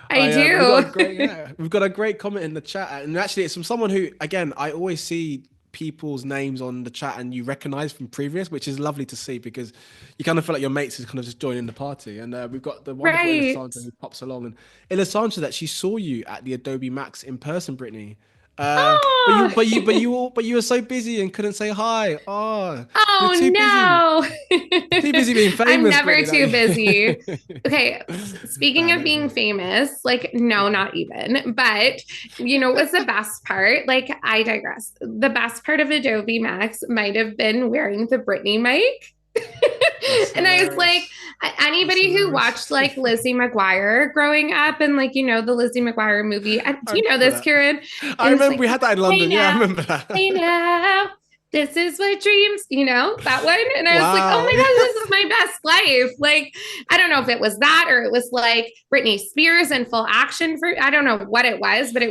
Speaker 2: I
Speaker 1: We got a
Speaker 2: do.
Speaker 1: great, yeah, we've got a great comment in the chat, and actually, it's from someone who, again, I always see people's names on the chat and you recognize from previous, which is lovely to see because you kind of feel like your mates is kind of just joining the party. And we've got the wonderful
Speaker 2: Right.
Speaker 1: Illustrator who pops along, and Illustrator that she saw you at the Adobe Max in person, Brittany.
Speaker 2: Oh,
Speaker 1: But you were so busy and couldn't say hi. Oh, you're too busy.
Speaker 2: oh
Speaker 1: Too
Speaker 2: no.
Speaker 1: busy being
Speaker 2: I'm
Speaker 1: famous,
Speaker 2: never
Speaker 1: Brittany.
Speaker 2: too busy.
Speaker 1: That
Speaker 2: Okay, speaking
Speaker 1: nah,
Speaker 2: of
Speaker 1: no
Speaker 2: being
Speaker 1: problem.
Speaker 2: famous, like, no, not even, but what's the best part? Like, I digress. The best part of Adobe Max might have been wearing the Britney mic.
Speaker 1: That's
Speaker 2: And I was like,
Speaker 1: hilarious. That's
Speaker 2: anybody who
Speaker 1: hilarious.
Speaker 2: watched like Lizzie McGuire growing up and like, the Lizzie McGuire movie,
Speaker 1: I
Speaker 2: do you know
Speaker 1: remember
Speaker 2: this,
Speaker 1: that.
Speaker 2: Kieran?
Speaker 1: I
Speaker 2: It was
Speaker 1: remember
Speaker 2: like,
Speaker 1: we had that in
Speaker 2: hey
Speaker 1: London. Yeah, I
Speaker 2: now,
Speaker 1: remember
Speaker 2: hey
Speaker 1: that.
Speaker 2: now, this is what dreams, that one. And I was like, oh
Speaker 1: Wow.
Speaker 2: my God, this is my best life. Like, I don't know if it was that or it was like Britney Spears in full action I don't know what it was, but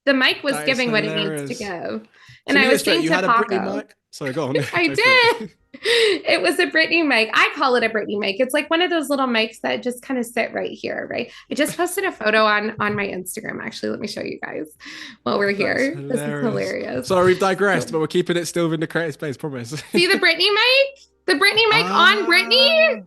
Speaker 2: the mic was
Speaker 1: That is
Speaker 2: giving what it needs to
Speaker 1: hilarious.
Speaker 2: give.
Speaker 1: So
Speaker 2: And
Speaker 1: let
Speaker 2: I
Speaker 1: me get it
Speaker 2: was
Speaker 1: straight.
Speaker 2: saying
Speaker 1: You
Speaker 2: to
Speaker 1: had a Britney
Speaker 2: Paco,
Speaker 1: mic. Sorry, go on.
Speaker 2: I
Speaker 1: Go for
Speaker 2: did.
Speaker 1: it.
Speaker 2: It was a Britney mic. I call it a Britney mic. It's like one of those little mics that just kind of sit right here, right? I just posted a photo on my Instagram. Actually, let me show you guys while we're
Speaker 1: That's
Speaker 2: here. This is
Speaker 1: hilarious.
Speaker 2: hilarious.
Speaker 1: Sorry, we've digressed,
Speaker 2: So,
Speaker 1: but we're keeping it still within the creative space, promise.
Speaker 2: see the Britney mic? The Britney mic on
Speaker 1: Ah,
Speaker 2: Britney?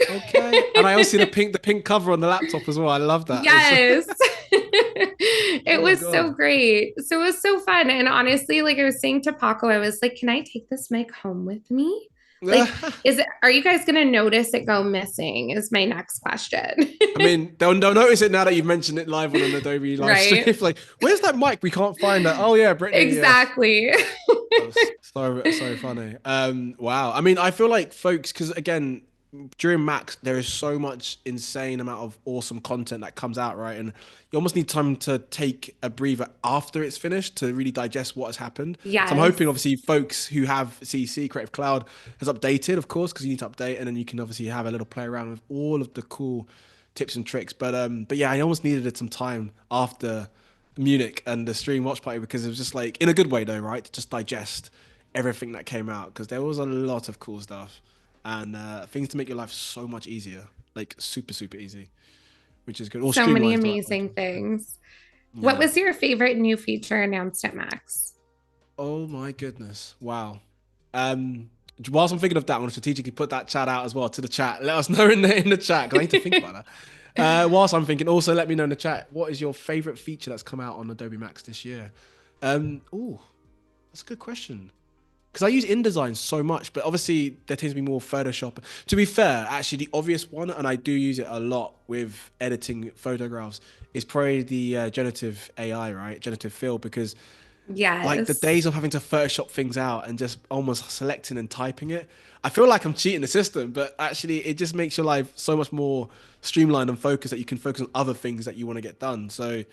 Speaker 1: okay. And I also see the pink cover on the laptop as well. I love that. It's
Speaker 2: Yes. It
Speaker 1: oh my
Speaker 2: was so
Speaker 1: God.
Speaker 2: great. So it was so fun. And honestly, like I was saying to Paco, I was like, can I take this mic home with me? Like, are you guys gonna notice it go missing? Is my next question.
Speaker 1: I mean, they'll notice it now that you've mentioned it live on an Adobe live stream.
Speaker 2: Right?
Speaker 1: Like, where's that mic? We can't find that. Oh yeah, Brittany. Yeah.
Speaker 2: Exactly.
Speaker 1: That's so funny. Wow. I mean, I feel like folks, because again, during Max, there is so much insane amount of awesome content that comes out, right? And you almost need time to take a breather after it's finished to really digest what has happened. So I'm hoping,
Speaker 2: Yes.
Speaker 1: obviously, folks who have CC Creative Cloud has updated, of course, because you need to update, and then you can obviously have a little play around with all of the cool tips and tricks. But yeah, I almost needed some time after Munich and the stream watch party because it was just like in a good way though, right? To just digest everything that came out because there was a lot of cool stuff and things to make your life so much easier, like super easy, which is good. Or
Speaker 2: So many
Speaker 1: streamlined the right word.
Speaker 2: amazing things. What
Speaker 1: Yeah.
Speaker 2: was your favorite new feature announced at Max?
Speaker 1: Oh my goodness. Wow. Um, whilst I'm thinking of that, I want to strategically put that chat out as well to the chat. Let us know in the chat because I need to think about that. Whilst I'm thinking, also let me know in the chat what is your favorite feature that's come out on Adobe Max this year. Oh, that's a good question. Because I use InDesign so much, but obviously there tends to be more Photoshop. To be fair, actually the obvious one, and I do use it a lot with editing photographs, is probably the generative AI, right? Generative fill, because like the
Speaker 2: Yes.
Speaker 1: days of having to Photoshop things out and just almost selecting and typing it, I feel like I'm cheating the system, but actually it just makes your life so much more streamlined and focused that you can focus on other things that you want to get done. So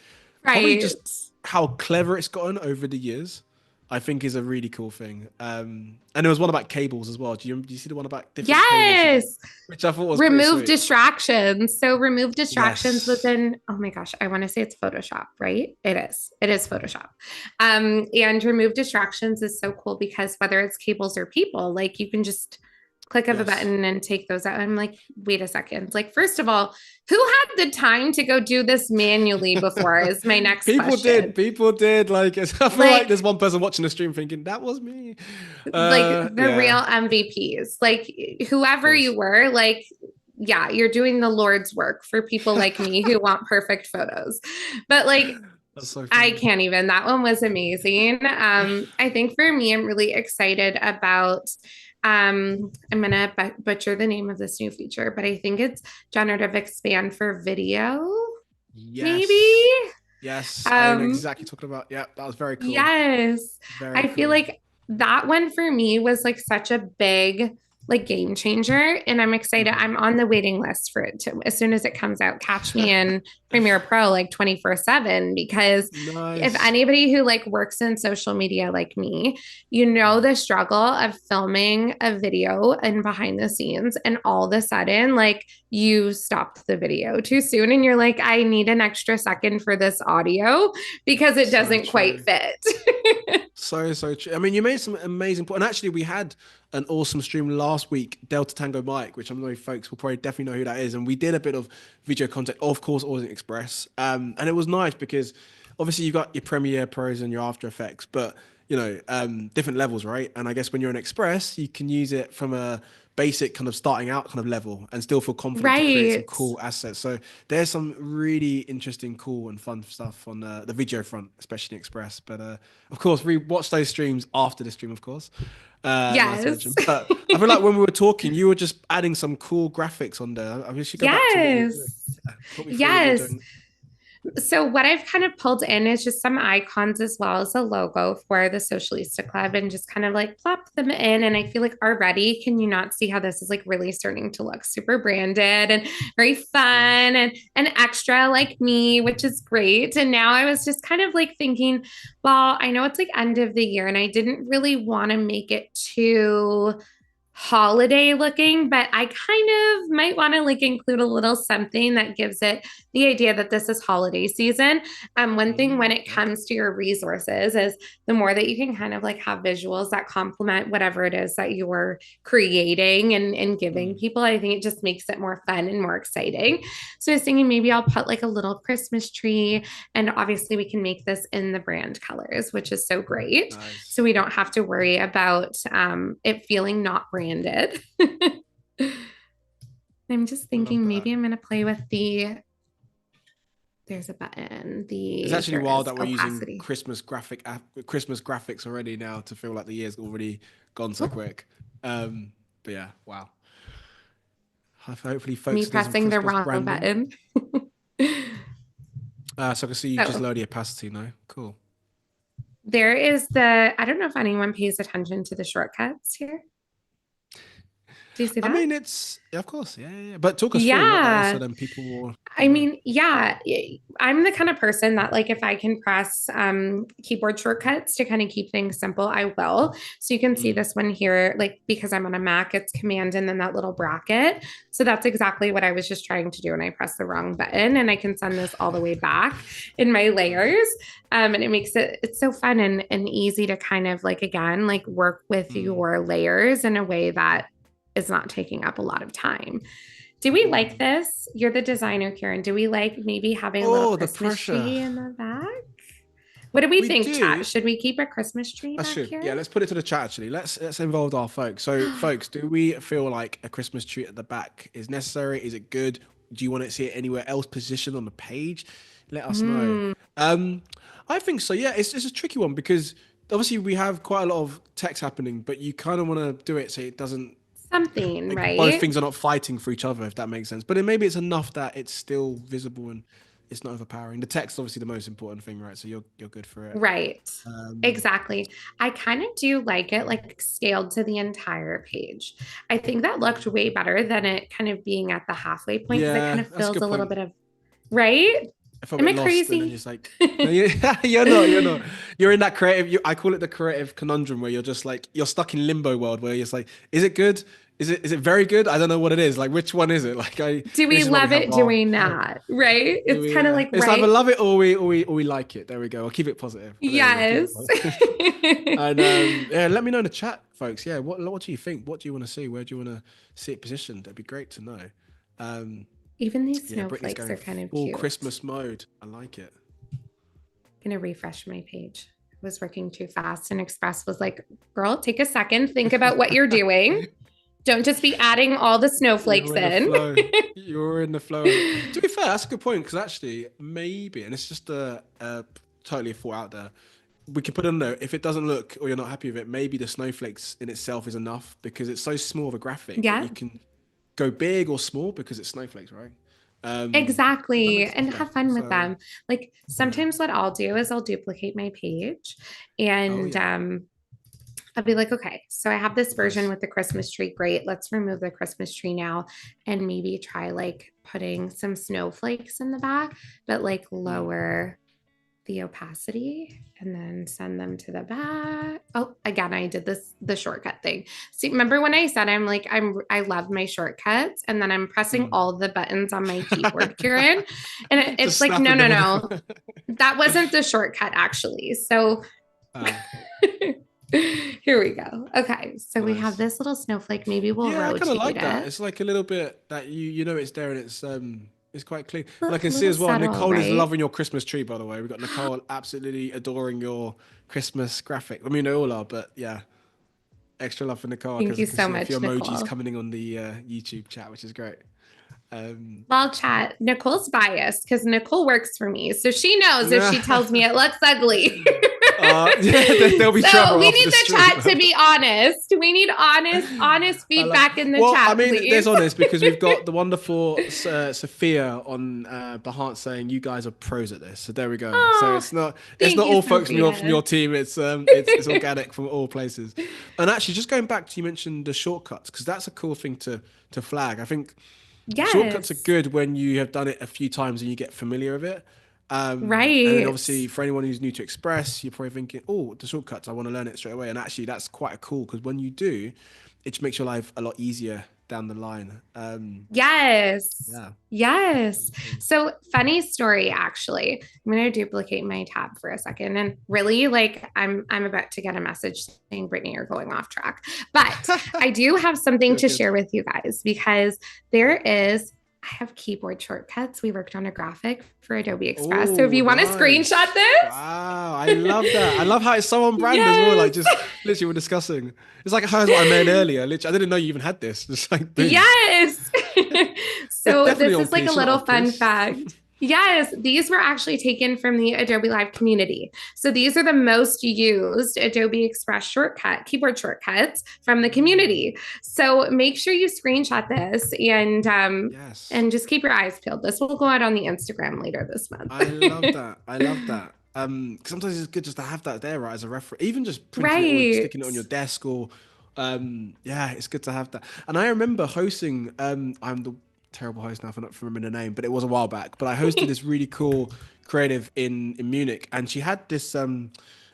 Speaker 1: probably
Speaker 2: Right.
Speaker 1: just how clever it's gotten over the years, I think is a really cool thing. And there was one about cables as well. Do you see the one about different cables,
Speaker 2: Yes.
Speaker 1: which I thought was pretty
Speaker 2: Remove
Speaker 1: sweet.
Speaker 2: distractions. So remove distractions
Speaker 1: Yes.
Speaker 2: within, oh my gosh, I want to say it's Photoshop, right? It is. It is Photoshop. And remove distractions is so cool because whether it's cables or people, like you can just click of a
Speaker 1: Yes.
Speaker 2: button and take those out. I'm like, wait a second. Like, first of all, who had the time to go do this manually before is my next
Speaker 1: People did.
Speaker 2: question.
Speaker 1: People did. Like, I feel like there's
Speaker 2: Like,
Speaker 1: one person watching the stream thinking that was me.
Speaker 2: the
Speaker 1: Yeah,
Speaker 2: real MVPs, like
Speaker 1: of
Speaker 2: whoever you
Speaker 1: course.
Speaker 2: were, like, yeah, you're doing the Lord's work for people like me who want perfect photos. But like,
Speaker 1: That's so
Speaker 2: I
Speaker 1: funny.
Speaker 2: can't even. That one was amazing. I think for me, I'm really excited about. I'm gonna butcher the name of this new feature, but I think it's generative expand for video, maybe.
Speaker 1: Yes. Yes, I know
Speaker 2: Um,
Speaker 1: exactly what you're talking about. Yeah, that was very cool.
Speaker 2: Yes.
Speaker 1: Very
Speaker 2: I feel
Speaker 1: cool.
Speaker 2: like that one for me was like such a big like game changer and I'm excited.
Speaker 1: Mhm.
Speaker 2: I'm on the waiting list for it to as soon as it comes out, catch me in Premiere Pro like 24/7 because if
Speaker 1: Nice.
Speaker 2: anybody who like works in social media like me, you know
Speaker 1: Mm.
Speaker 2: the struggle of filming a video and behind the scenes and all of a sudden like you stopped the video too soon and you're like I need an extra second for this audio because it
Speaker 1: So
Speaker 2: doesn't quite
Speaker 1: true.
Speaker 2: fit.
Speaker 1: So true. I mean, you made some amazing point. And actually, we had an awesome stream last week, Delta Tango Mike, which I know folks will probably definitely know who that is. And we did a bit of video content, of course, Audio Express. And it was nice because obviously you got your Premiere Pros and your After Effects, but different levels, right? And I guess when you're in Express, you can use it from a basic kind of starting out kind of level and still feel confident to create some
Speaker 2: Right.
Speaker 1: cool assets. So there's some really interesting, cool, and fun stuff on the video front, especially in Express. But of course, watch those streams after the stream, of course. Not to
Speaker 2: Yes.
Speaker 1: mention, but I feel like when we were talking, you were just adding some cool graphics on there. I wish you go back to what you were doing.
Speaker 2: Yes.
Speaker 1: Yeah, talk me through what you were
Speaker 2: Yes.
Speaker 1: doing.
Speaker 2: So what I've kind of pulled in is just some icons as well as a logo for the Socialista Club and just kind of like plop them in. And I feel like already, can you not see how this is like really starting to look super branded and very
Speaker 1: Yeah.
Speaker 2: fun and extra like me, which is great. And now I was just kind of like thinking, well, I know it's like end of the year and I didn't really want to make it too holiday looking, but I kind of might want to like include a little something that gives it the idea that this is holiday season. One thing when it
Speaker 1: Okay.
Speaker 2: comes to your resources is the more that you can kind of like have visuals that complement whatever it is that you're creating and giving
Speaker 1: Mm.
Speaker 2: people, I think it just makes it more fun and more exciting. So I was thinking maybe I'll put like a little Christmas tree, and obviously we can make this in the brand colors, which is so great. So
Speaker 1: Nice.
Speaker 2: we don't have to worry about it feeling not branded. I'm just
Speaker 1: Love
Speaker 2: thinking
Speaker 1: that.
Speaker 2: maybe I'm going to play with there's a button,
Speaker 1: It's
Speaker 2: the,
Speaker 1: actually
Speaker 2: here it
Speaker 1: wild
Speaker 2: is,
Speaker 1: that we're using
Speaker 2: opacity.
Speaker 1: Christmas graphics already now to feel like the year's already gone so quick. But yeah, wow. Hopefully,
Speaker 2: Me
Speaker 1: folks are doing some
Speaker 2: pressing the
Speaker 1: Christmas
Speaker 2: wrong
Speaker 1: branding.
Speaker 2: button.
Speaker 1: So I can see you just
Speaker 2: So
Speaker 1: lower the opacity now. Cool.
Speaker 2: there is I don't know if anyone pays attention to the shortcuts here. Do you see
Speaker 1: I
Speaker 2: that?
Speaker 1: mean, it's yeah, of course, yeah. But talk us through what that is, so
Speaker 2: Yeah.
Speaker 1: then people will
Speaker 2: I
Speaker 1: know.
Speaker 2: mean, yeah, I'm the kind of person that like if I can press keyboard shortcuts to kind of keep things simple, I will. So you can see
Speaker 1: Mm,
Speaker 2: this one here, like because I'm on a Mac, it's command and then that little bracket. So that's exactly what I was just trying to do. And I pressed the wrong button and I can send this all the way back in my
Speaker 1: nice.
Speaker 2: layers. And it makes it's so fun and easy to kind of like again, like work with
Speaker 1: Mm,
Speaker 2: your layers in a way that is not taking up a lot of time. Do we like
Speaker 1: mm.
Speaker 2: this? You're the designer, Karen. Do we like maybe having a little
Speaker 1: Oh, the
Speaker 2: Christmas
Speaker 1: pressure.
Speaker 2: tree in the back? What do we
Speaker 1: We
Speaker 2: think, chat?
Speaker 1: do.
Speaker 2: Should we keep a Christmas tree
Speaker 1: That's
Speaker 2: back
Speaker 1: true.
Speaker 2: here?
Speaker 1: Yeah, let's put it to the chat actually. Let's involve our folks. So, folks, do we feel like a Christmas tree at the back is necessary? Is it good? Do you want to see it anywhere else positioned on the page? Let us know.
Speaker 2: Hmm,
Speaker 1: Um, I think so. Yeah, it's a tricky one because obviously we have quite a lot of text happening, but you kind of want to do it so it doesn't
Speaker 2: something,
Speaker 1: like both
Speaker 2: right?
Speaker 1: things are not fighting for each other, if that makes sense. But then maybe it's enough that it's still visible and it's not overpowering. The text obviously the most important thing, right? So you're good for it.
Speaker 2: Right.
Speaker 1: Um,
Speaker 2: Exactly. I kind of do like it like scaled to the entire page. I think that looked way better than it kind of being at the halfway point because it kind
Speaker 1: yeah,
Speaker 2: of
Speaker 1: that's a
Speaker 2: fills
Speaker 1: good
Speaker 2: a little
Speaker 1: point.
Speaker 2: bit of, right?
Speaker 1: I felt a
Speaker 2: Am
Speaker 1: bit
Speaker 2: I
Speaker 1: lost, and then
Speaker 2: crazy?
Speaker 1: just like, no, you, you're not, you're not. You're in that creative. I call it the creative conundrum where you're just like you're stuck in limbo world where you're just like, is it good? Is it very good? I don't know what it is. Like, which one is it? Like,
Speaker 2: Do we
Speaker 1: this is why we
Speaker 2: love
Speaker 1: have
Speaker 2: it? Do
Speaker 1: our.
Speaker 2: we not? Right? It's kind of like,
Speaker 1: It's either
Speaker 2: right?
Speaker 1: love it or we like it. There we go. I'll keep it positive. There we go. Keep it
Speaker 2: Yes.
Speaker 1: positive. And yeah, let me know in the chat, folks. Yeah, what do you think? What do you want to see? Where do you want to see it positioned? That'd be great to know. Um,
Speaker 2: Even these
Speaker 1: yeah, Brittany's
Speaker 2: snowflakes
Speaker 1: going
Speaker 2: are kind of
Speaker 1: full
Speaker 2: cute.
Speaker 1: Christmas mode. I like it.
Speaker 2: Gonna refresh my page. I was working too fast, and Express was like, girl, take a second, think about what you're doing. Don't just be adding all the snowflakes
Speaker 1: You're in the
Speaker 2: in.
Speaker 1: flow. You're in the flow of it. To be fair, that's a good point because actually, maybe, and it's just totally a thought out there. We can put in there if it doesn't look or you're not happy with it. Maybe the snowflakes in itself is enough because it's so small of a graphic, but
Speaker 2: Yeah,
Speaker 1: you can go big or small because it's snowflakes, right? If that
Speaker 2: exactly.
Speaker 1: makes sense.
Speaker 2: And
Speaker 1: Yeah.
Speaker 2: have fun with
Speaker 1: So
Speaker 2: them. Like
Speaker 1: yeah.
Speaker 2: sometimes what I'll do is I'll duplicate my page
Speaker 1: Oh
Speaker 2: and
Speaker 1: yeah.
Speaker 2: I'll be like, okay, so I have this version
Speaker 1: Nice.
Speaker 2: with the Christmas tree. Great. Let's remove the Christmas tree now and maybe try like putting some snowflakes in the back, but like
Speaker 1: Mm.
Speaker 2: lower the opacity and then send them to the back. Oh, again, I did the shortcut thing. See, remember when I said I love my shortcuts and then I'm pressing
Speaker 1: Mm.
Speaker 2: all the buttons on my keyboard, Kieran? And it's
Speaker 1: Just
Speaker 2: like, no,
Speaker 1: snapping
Speaker 2: no,
Speaker 1: them on.
Speaker 2: no. That wasn't the shortcut actually. So
Speaker 1: Ah,
Speaker 2: here we go. Okay, so we have
Speaker 1: nice.
Speaker 2: this little snowflake. Maybe we'll
Speaker 1: Yeah, I kind of
Speaker 2: rotate
Speaker 1: like that.
Speaker 2: it.
Speaker 1: It's like a little bit that you know it's there and it's quite clean. And I
Speaker 2: A
Speaker 1: can see
Speaker 2: little
Speaker 1: as well,
Speaker 2: subtle,
Speaker 1: Nicole is
Speaker 2: right?
Speaker 1: loving your Christmas tree, by the way. We've got Nicole absolutely adoring your Christmas graphic. I mean, they all are, but yeah, extra love for Nicole
Speaker 2: Thank
Speaker 1: because
Speaker 2: you
Speaker 1: I can
Speaker 2: so
Speaker 1: see a few
Speaker 2: much,
Speaker 1: emojis
Speaker 2: Nicole.
Speaker 1: coming in on the YouTube chat, which is great. Um,
Speaker 2: Well, chat, Nicole's biased because Nicole works for me. So she knows if she tells me
Speaker 1: yeah,
Speaker 2: it looks ugly.
Speaker 1: yeah, there'll be
Speaker 2: So
Speaker 1: trouble
Speaker 2: we
Speaker 1: after
Speaker 2: need
Speaker 1: the
Speaker 2: the
Speaker 1: stream.
Speaker 2: chat to be honest. We need honest
Speaker 1: I love.
Speaker 2: feedback in the
Speaker 1: Well, I
Speaker 2: chat,
Speaker 1: mean, there's
Speaker 2: please.
Speaker 1: honest because we've got the wonderful Sophia on Behance saying you guys are pros at this. So there we go. So
Speaker 2: Oh,
Speaker 1: it's not
Speaker 2: thank you,
Speaker 1: all folks from your
Speaker 2: Sophia.
Speaker 1: team. It's organic from all places. And actually, just going back to you mentioned the shortcuts because that's a cool thing to flag. I think shortcuts are
Speaker 2: Yes,
Speaker 1: good when you have done it a few times and you get familiar with it. And then
Speaker 2: right.
Speaker 1: obviously for anyone who's new to Express, you're probably thinking, oh, the shortcuts, I want to learn it straight away. And actually that's quite cool because when you do, it just makes your life a lot easier down the line.
Speaker 2: Yes.
Speaker 1: Yeah.
Speaker 2: Yes. So funny story actually. I'm going to duplicate my tab for a second and really like I'm about to get a message saying Brittany you're going off track. But I do have something
Speaker 1: You're
Speaker 2: to
Speaker 1: good.
Speaker 2: share with you guys because there is I have keyboard shortcuts. We worked on a graphic for Adobe Express. So if
Speaker 1: Oh,
Speaker 2: you want to screenshot
Speaker 1: nice.
Speaker 2: this,
Speaker 1: Wow. I love that. I love how it's so on brand as well. Like
Speaker 2: yes.
Speaker 1: just literally we're discussing. It's like here's what I made earlier. Literally, I didn't know you even had this. Just like boom.
Speaker 2: Yes.
Speaker 1: It's
Speaker 2: So
Speaker 1: definitely
Speaker 2: this
Speaker 1: on
Speaker 2: is like a
Speaker 1: piece. You're not
Speaker 2: little
Speaker 1: off
Speaker 2: fun
Speaker 1: piece.
Speaker 2: fact. Yes, these were actually taken from the Adobe Live community. So these are the most used Adobe Express keyboard shortcuts from the
Speaker 1: Mm,
Speaker 2: community. So make sure you screenshot this
Speaker 1: yes.
Speaker 2: and just keep your eyes peeled. This will go out on the Instagram later this month.
Speaker 1: I love that. I love that. 'Cause sometimes it's good just to have that there, right, as a reference. Even just printing it or
Speaker 2: Right.
Speaker 1: sticking it on your desk, or yeah, it's good to have that. And I remember hosting. I'm the terrible host now for not remembering the name, but it was a while back. But I hosted this really cool creative in Munich, and she had this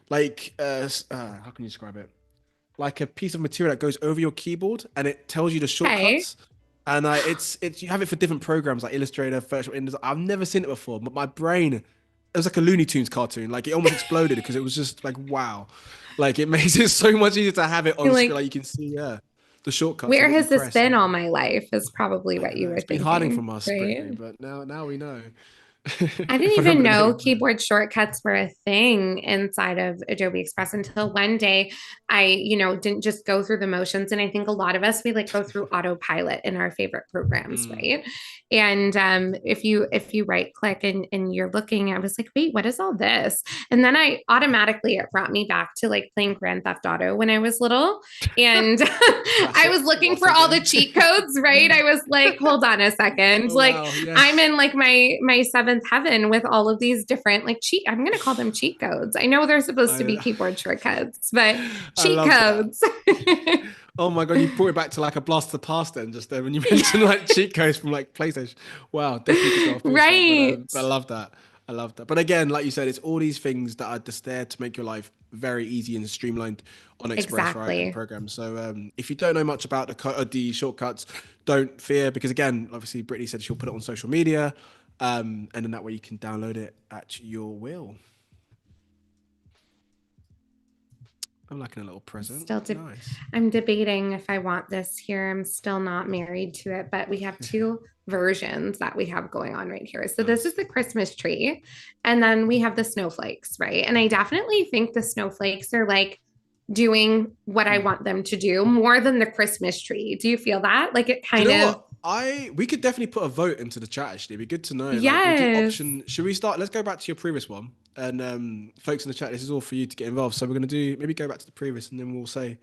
Speaker 1: like how can you describe it? Like a piece of material that goes over your keyboard, and it tells you the
Speaker 2: Okay.
Speaker 1: shortcuts. And it's you have it for different programs like Illustrator, Photoshop. I've never seen it before, but my brain, it was like a Looney Tunes cartoon. Like it almost exploded because it was just like wow, like it makes it so much easier to have it on
Speaker 2: You're
Speaker 1: screen.
Speaker 2: like,
Speaker 1: Like you can see, yeah, the shortcuts and
Speaker 2: where
Speaker 1: what you
Speaker 2: has this
Speaker 1: press.
Speaker 2: been all my life is probably
Speaker 1: I
Speaker 2: what
Speaker 1: don't
Speaker 2: you
Speaker 1: know.
Speaker 2: were
Speaker 1: It's been hiding
Speaker 2: thinking,
Speaker 1: from us,
Speaker 2: right?
Speaker 1: Brittany, but now we know.
Speaker 2: I didn't
Speaker 1: If I
Speaker 2: even
Speaker 1: remember the
Speaker 2: know
Speaker 1: name right.
Speaker 2: keyboard shortcuts were a thing inside of Adobe Express until one day didn't just go through the motions. And I think a lot of us, we like go through autopilot in our favorite programs,
Speaker 1: Mm,
Speaker 2: right? And if you right click and you're looking, I was like, wait, what is all this? And then it brought me back to like playing Grand Theft Auto when I was little. And I was
Speaker 1: classic.
Speaker 2: looking
Speaker 1: What
Speaker 2: for
Speaker 1: a
Speaker 2: all the
Speaker 1: game.
Speaker 2: cheat codes, right? I was like, hold on a second.
Speaker 1: Oh
Speaker 2: Like
Speaker 1: wow,
Speaker 2: I'm
Speaker 1: yes.
Speaker 2: in like my seventh heaven with all of these different like I'm going to call them cheat codes. I know they're supposed to be
Speaker 1: I
Speaker 2: keyboard shortcuts, but
Speaker 1: I
Speaker 2: cheat
Speaker 1: love that.
Speaker 2: codes.
Speaker 1: Oh my God, you brought it back to like a blast of the past then, just there when you mentioned like cheat codes from like PlayStation. Wow, definitely could go off those stuff.
Speaker 2: Right.
Speaker 1: But I love that. I love that. But again, like you said, it's all these things that are just there to make your life very easy and streamlined on Express, right? And
Speaker 2: Exactly.
Speaker 1: programs. So if you don't know much about the shortcuts, don't fear because again, obviously Brittany said she'll put it on social media, and then that way you can download it at your will. I'm liking a little present.
Speaker 2: Still, de-
Speaker 1: Nice.
Speaker 2: I'm debating if I want this here. I'm still not married to it, but we have two versions that we have going on right here. So this is
Speaker 1: Nice.
Speaker 2: the Christmas tree, and then we have the snowflakes, right? And I definitely think the snowflakes are like doing what I
Speaker 1: Mm.
Speaker 2: want them to do more than the Christmas tree. Do you feel that? Like it
Speaker 1: Do you
Speaker 2: kind
Speaker 1: know
Speaker 2: of,
Speaker 1: what? We could definitely put a vote into the chat. Actually, it'd be good to know. Like, we'll do
Speaker 2: yes.
Speaker 1: option. Should we start? Let's go back to your previous one, and folks in the chat, this is all for you to get involved. So we're gonna do maybe go back to the previous, and then we'll say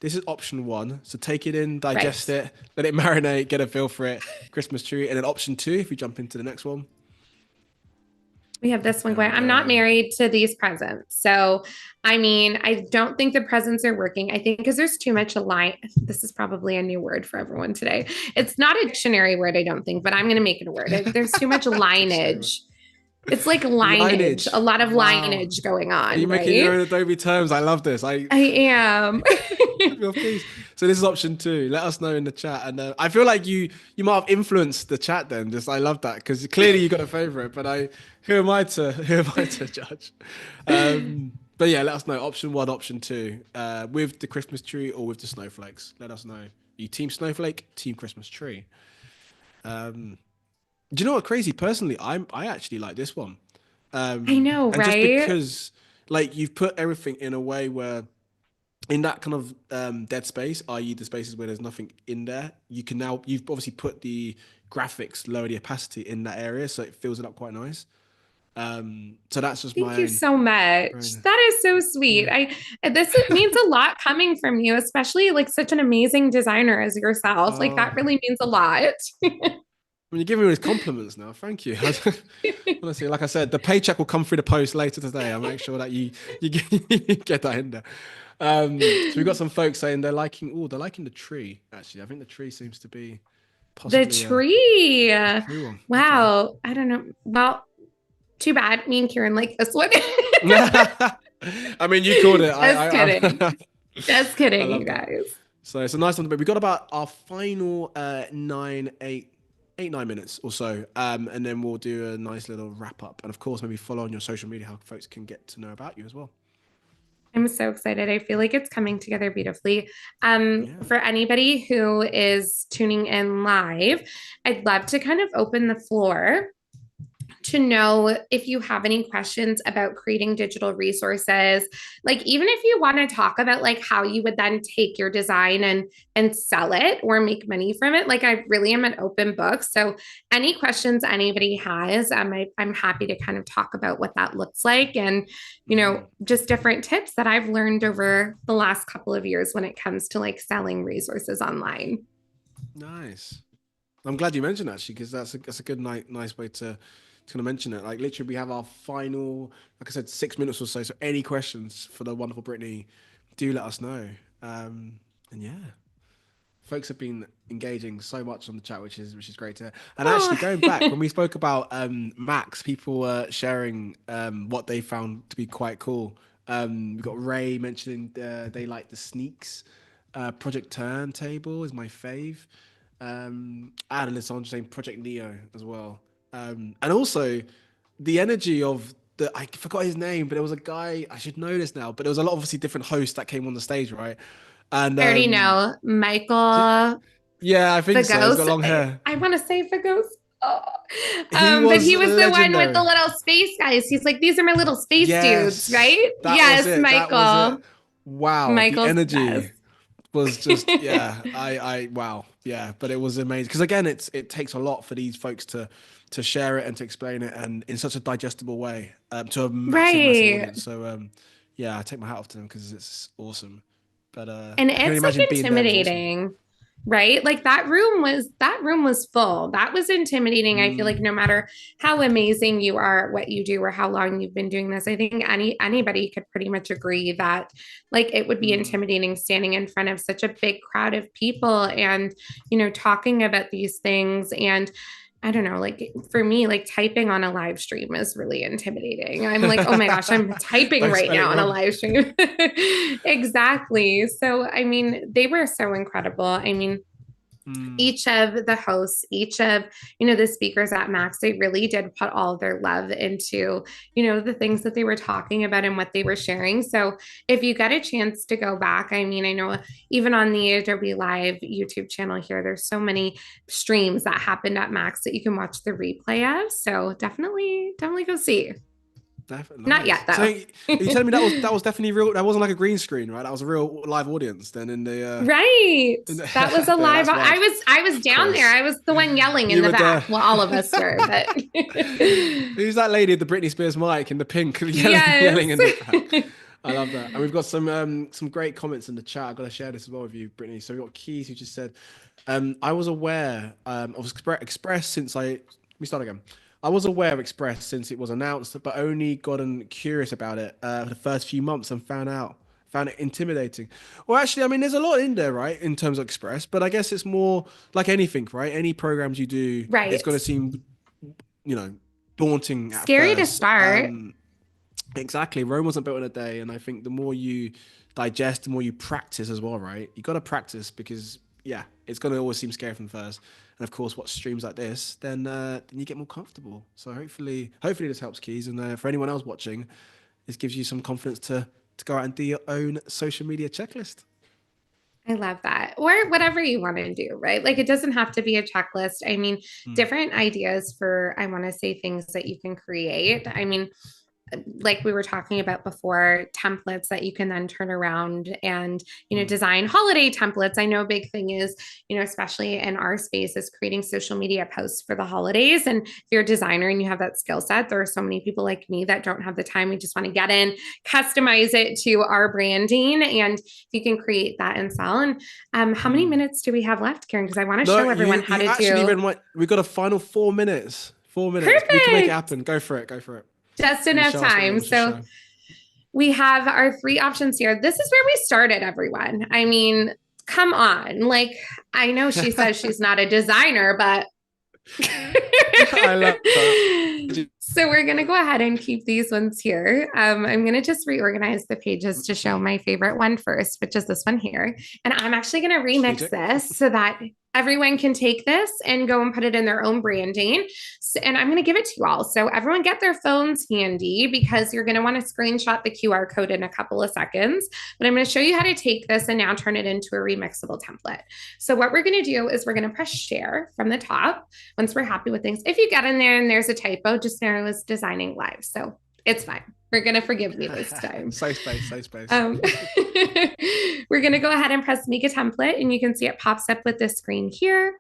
Speaker 1: this is option one. So take it in,
Speaker 2: Right.
Speaker 1: digest it, let it marinate, get a feel for it. Christmas tree, and then option two. If we jump into the next one,
Speaker 2: We have this one
Speaker 1: there
Speaker 2: going.
Speaker 1: we
Speaker 2: I'm not
Speaker 1: go.
Speaker 2: married to these presents. So, I mean, I don't think the presents are working. I think because there's too much align. This is probably a new word for everyone today. It's not a dictionary word, I don't think, but I'm going to make it a word. There's too much
Speaker 1: Dictionary
Speaker 2: lineage. It's like lineage, a
Speaker 1: lineage.
Speaker 2: lot of
Speaker 1: Wow.
Speaker 2: lineage going
Speaker 1: Are you
Speaker 2: on,
Speaker 1: making your
Speaker 2: right?
Speaker 1: own Adobe terms? I love this.
Speaker 2: I am.
Speaker 1: Well, please. So this is option two. Let us know in the chat, and I feel like you might have influenced the chat. Then, just I love that because clearly you got a favorite. But who am I to who am I to judge? But yeah, let us know. Option one, option two, with the Christmas tree or with the snowflakes. Let us know. You team snowflake, team Christmas tree. Um, do you know what? Crazy. Personally, I actually like this one,
Speaker 2: I know,
Speaker 1: and just
Speaker 2: right?
Speaker 1: because like you've put everything in a way where in that kind of dead space, i.e., the spaces where there's nothing in there, you've obviously put the graphics, lower the opacity in that area, so it fills it up quite nice. So that's just
Speaker 2: Thank
Speaker 1: my
Speaker 2: you
Speaker 1: own.
Speaker 2: so much.
Speaker 1: Own
Speaker 2: That is so sweet.
Speaker 1: yeah.
Speaker 2: It means a lot coming from you, especially like such an amazing designer as yourself. Like
Speaker 1: Oh,
Speaker 2: that really means a lot.
Speaker 1: when you're giving me these compliments now, thank you. Honestly, like I said, the paycheck will come through the post later today. I'll make sure that you get, you get that in there. So we've got some folks saying they're liking the tree. Actually, I think the tree seems to be
Speaker 2: The
Speaker 1: possibly
Speaker 2: tree.
Speaker 1: a true one. Okay.
Speaker 2: Wow. I don't know. Well, too bad. Me and Kieran like this one.
Speaker 1: I mean, you called it.
Speaker 2: Just kidding.
Speaker 1: I
Speaker 2: Just
Speaker 1: I
Speaker 2: kidding, you
Speaker 1: love that.
Speaker 2: guys.
Speaker 1: So it's a nice one, but we got about our final 9 minutes or so, and then we'll do a nice little wrap up, and of course, maybe follow on your social media how folks can get to know about you as well.
Speaker 2: I'm so excited. I feel like it's coming together beautifully.
Speaker 1: Yeah.
Speaker 2: For anybody who is tuning in live, I'd love to kind of open the floor to know if you have any questions about creating digital resources, like even if you want to talk about like how you would then take your design and sell it or make money from it. Like I really am an open book, so any questions anybody has, I'm happy to kind of talk about what that looks like, and
Speaker 1: Mm,
Speaker 2: just different tips that I've learned over the last couple of years when it comes to like selling resources online.
Speaker 1: nice. I'm glad you mentioned that actually, because that's a good nice way to kind of mention it. Like literally, we have our final, like I said, 6 minutes or so. So any questions for the wonderful Brittany, do let us know. And yeah, folks have been engaging so much on the chat, which is great to hear. And actually,
Speaker 2: Oh,
Speaker 1: going back when we spoke about Max, people were sharing what they found to be quite cool. We got Ray mentioning they like the sneaks. Project Turntable is my fave. I had Alessandro saying Project Neo as well. And also the energy of I forgot his name, but there was a guy, I should know this now, but there was a lot obviously different hosts that came on the stage, right? And
Speaker 2: I already know
Speaker 1: d-
Speaker 2: Michael
Speaker 1: yeah, I think so. He's got
Speaker 2: Fagos.
Speaker 1: long hair.
Speaker 2: I want to say Fagos.
Speaker 1: He
Speaker 2: But
Speaker 1: was
Speaker 2: he was the one with the
Speaker 1: legendary.
Speaker 2: little space guys. He's like, these are my little space dudes,
Speaker 1: Yes,
Speaker 2: right?
Speaker 1: that was
Speaker 2: Yes,
Speaker 1: it. That was
Speaker 2: Michael.
Speaker 1: it. Wow, the
Speaker 2: Michael's the
Speaker 1: energy
Speaker 2: best.
Speaker 1: was just, yeah. Wow, yeah. But it was amazing because again, it takes a lot for these folks to share it and to explain it and in such a digestible way to a massive
Speaker 2: Right.
Speaker 1: audience. So yeah, I take my hat off to them because it's awesome. But
Speaker 2: And
Speaker 1: I can only
Speaker 2: it's like
Speaker 1: imagine being there was awesome.
Speaker 2: intimidating, right? Like that room was full. That was intimidating. I feel like
Speaker 1: Mm,
Speaker 2: no matter how amazing you are at what you do or how long you've been doing this, I think anybody could pretty much agree that like it would be
Speaker 1: mm.
Speaker 2: intimidating standing in front of such a big crowd of people and talking about these things. And I don't know, like for me, like typing on a live stream is really intimidating. I'm like, oh my gosh, I'm typing
Speaker 1: Don't
Speaker 2: right
Speaker 1: spell it
Speaker 2: now on a
Speaker 1: wrong.
Speaker 2: live stream. Exactly. So, I mean, they were so incredible. I mean,
Speaker 1: Mm.
Speaker 2: each of the hosts, each of, the speakers at Max, they really did put all of their love into, the things that they were talking about and what they were sharing. So if you get a chance to go back, I mean, I know even on the Adobe Live YouTube channel here, there's so many streams that happened at Max that you can watch the replay of. So definitely go see.
Speaker 1: Definitely
Speaker 2: Not
Speaker 1: nice.
Speaker 2: yet
Speaker 1: So
Speaker 2: though.
Speaker 1: are you telling me that was definitely real? That wasn't like a green screen, right? That was a real live audience. Then
Speaker 2: Right.
Speaker 1: in the
Speaker 2: That was a
Speaker 1: yeah,
Speaker 2: live.
Speaker 1: that's
Speaker 2: I
Speaker 1: wild.
Speaker 2: was I was
Speaker 1: Of
Speaker 2: down there.
Speaker 1: course,
Speaker 2: I was the one yelling in
Speaker 1: you
Speaker 2: the
Speaker 1: were there.
Speaker 2: back. Well, all of us were, but
Speaker 1: Who's that lady at the Britney Spears mic in the pink
Speaker 2: yes.
Speaker 1: yelling in the back? I love that. And we've got some great comments in the chat. I've got to share this as well with you, Brittany. So we've got Keys who just said, I was aware of Express since I. Let me start again. I was aware of Express since it was announced, but only gotten curious about it for the first few months and found it intimidating. Well, actually, I mean, there's a lot in there, right, in terms of Express, but I guess it's more like anything, right? Any programs you do, it's
Speaker 2: Right.
Speaker 1: going to seem, you know, daunting at
Speaker 2: Scary to
Speaker 1: first.
Speaker 2: start.
Speaker 1: Exactly. Rome wasn't built in a day, and I think the more you digest, the more you practice as well, right? You got to practice because yeah, it's going to always seem scary from first. And of course, watch streams like this, then you get more comfortable. So hopefully this helps, Keys, and for anyone else watching, this gives you some confidence to go out and do your own social media checklist.
Speaker 2: I love that. Or whatever you want to do, right? Like it doesn't have to be a checklist. I mean,
Speaker 1: Mm,
Speaker 2: different ideas for, I want to say things that you can create. I mean, like we were talking about before, templates that you can then turn around and
Speaker 1: mm,
Speaker 2: design holiday templates. I know a big thing is especially in our space is creating social media posts for the holidays. And if you're a designer and you have that skill set, there are so many people like me that don't have the time. We just want to get in, customize it to our branding, and you can create that and sell. And how many
Speaker 1: mm.
Speaker 2: minutes do we have left, Karen? Because I want to
Speaker 1: No,
Speaker 2: show everyone how
Speaker 1: you
Speaker 2: to
Speaker 1: actually
Speaker 2: do.
Speaker 1: read my. We've got a final 4 minutes. 4 minutes. We can make it
Speaker 2: Perfect.
Speaker 1: happen. Go for it. Go for it.
Speaker 2: Just
Speaker 1: You
Speaker 2: enough
Speaker 1: show us what you
Speaker 2: time.
Speaker 1: want us to
Speaker 2: So
Speaker 1: show.
Speaker 2: we have our three options here. This is where we started, everyone. I mean, come on. Like, I know she says she's not a designer, but
Speaker 1: I love that.
Speaker 2: so we're going to go ahead and keep these ones here. I'm going to just reorganize the pages to show my favorite one first, which is this one here. And I'm actually going to remix
Speaker 1: Strategic.
Speaker 2: this so that everyone can take this and go and put it in their own branding. So, and I'm going to give it to you all. So everyone get their phones handy because you're going to want to screenshot the QR code in a couple of seconds. But I'm going to show you how to take this and now turn it into a remixable template. So what we're going to do is we're going to press share from the top once we're happy with things. If you get in there and there's a typo, just know I was designing live. So it's fine. We're going to forgive me this time.
Speaker 1: Safe space, safe space.
Speaker 2: We're going to go ahead and press make a template, and you can see it pops up with this screen here.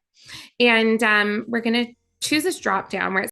Speaker 2: And we're going to choose this drop down where it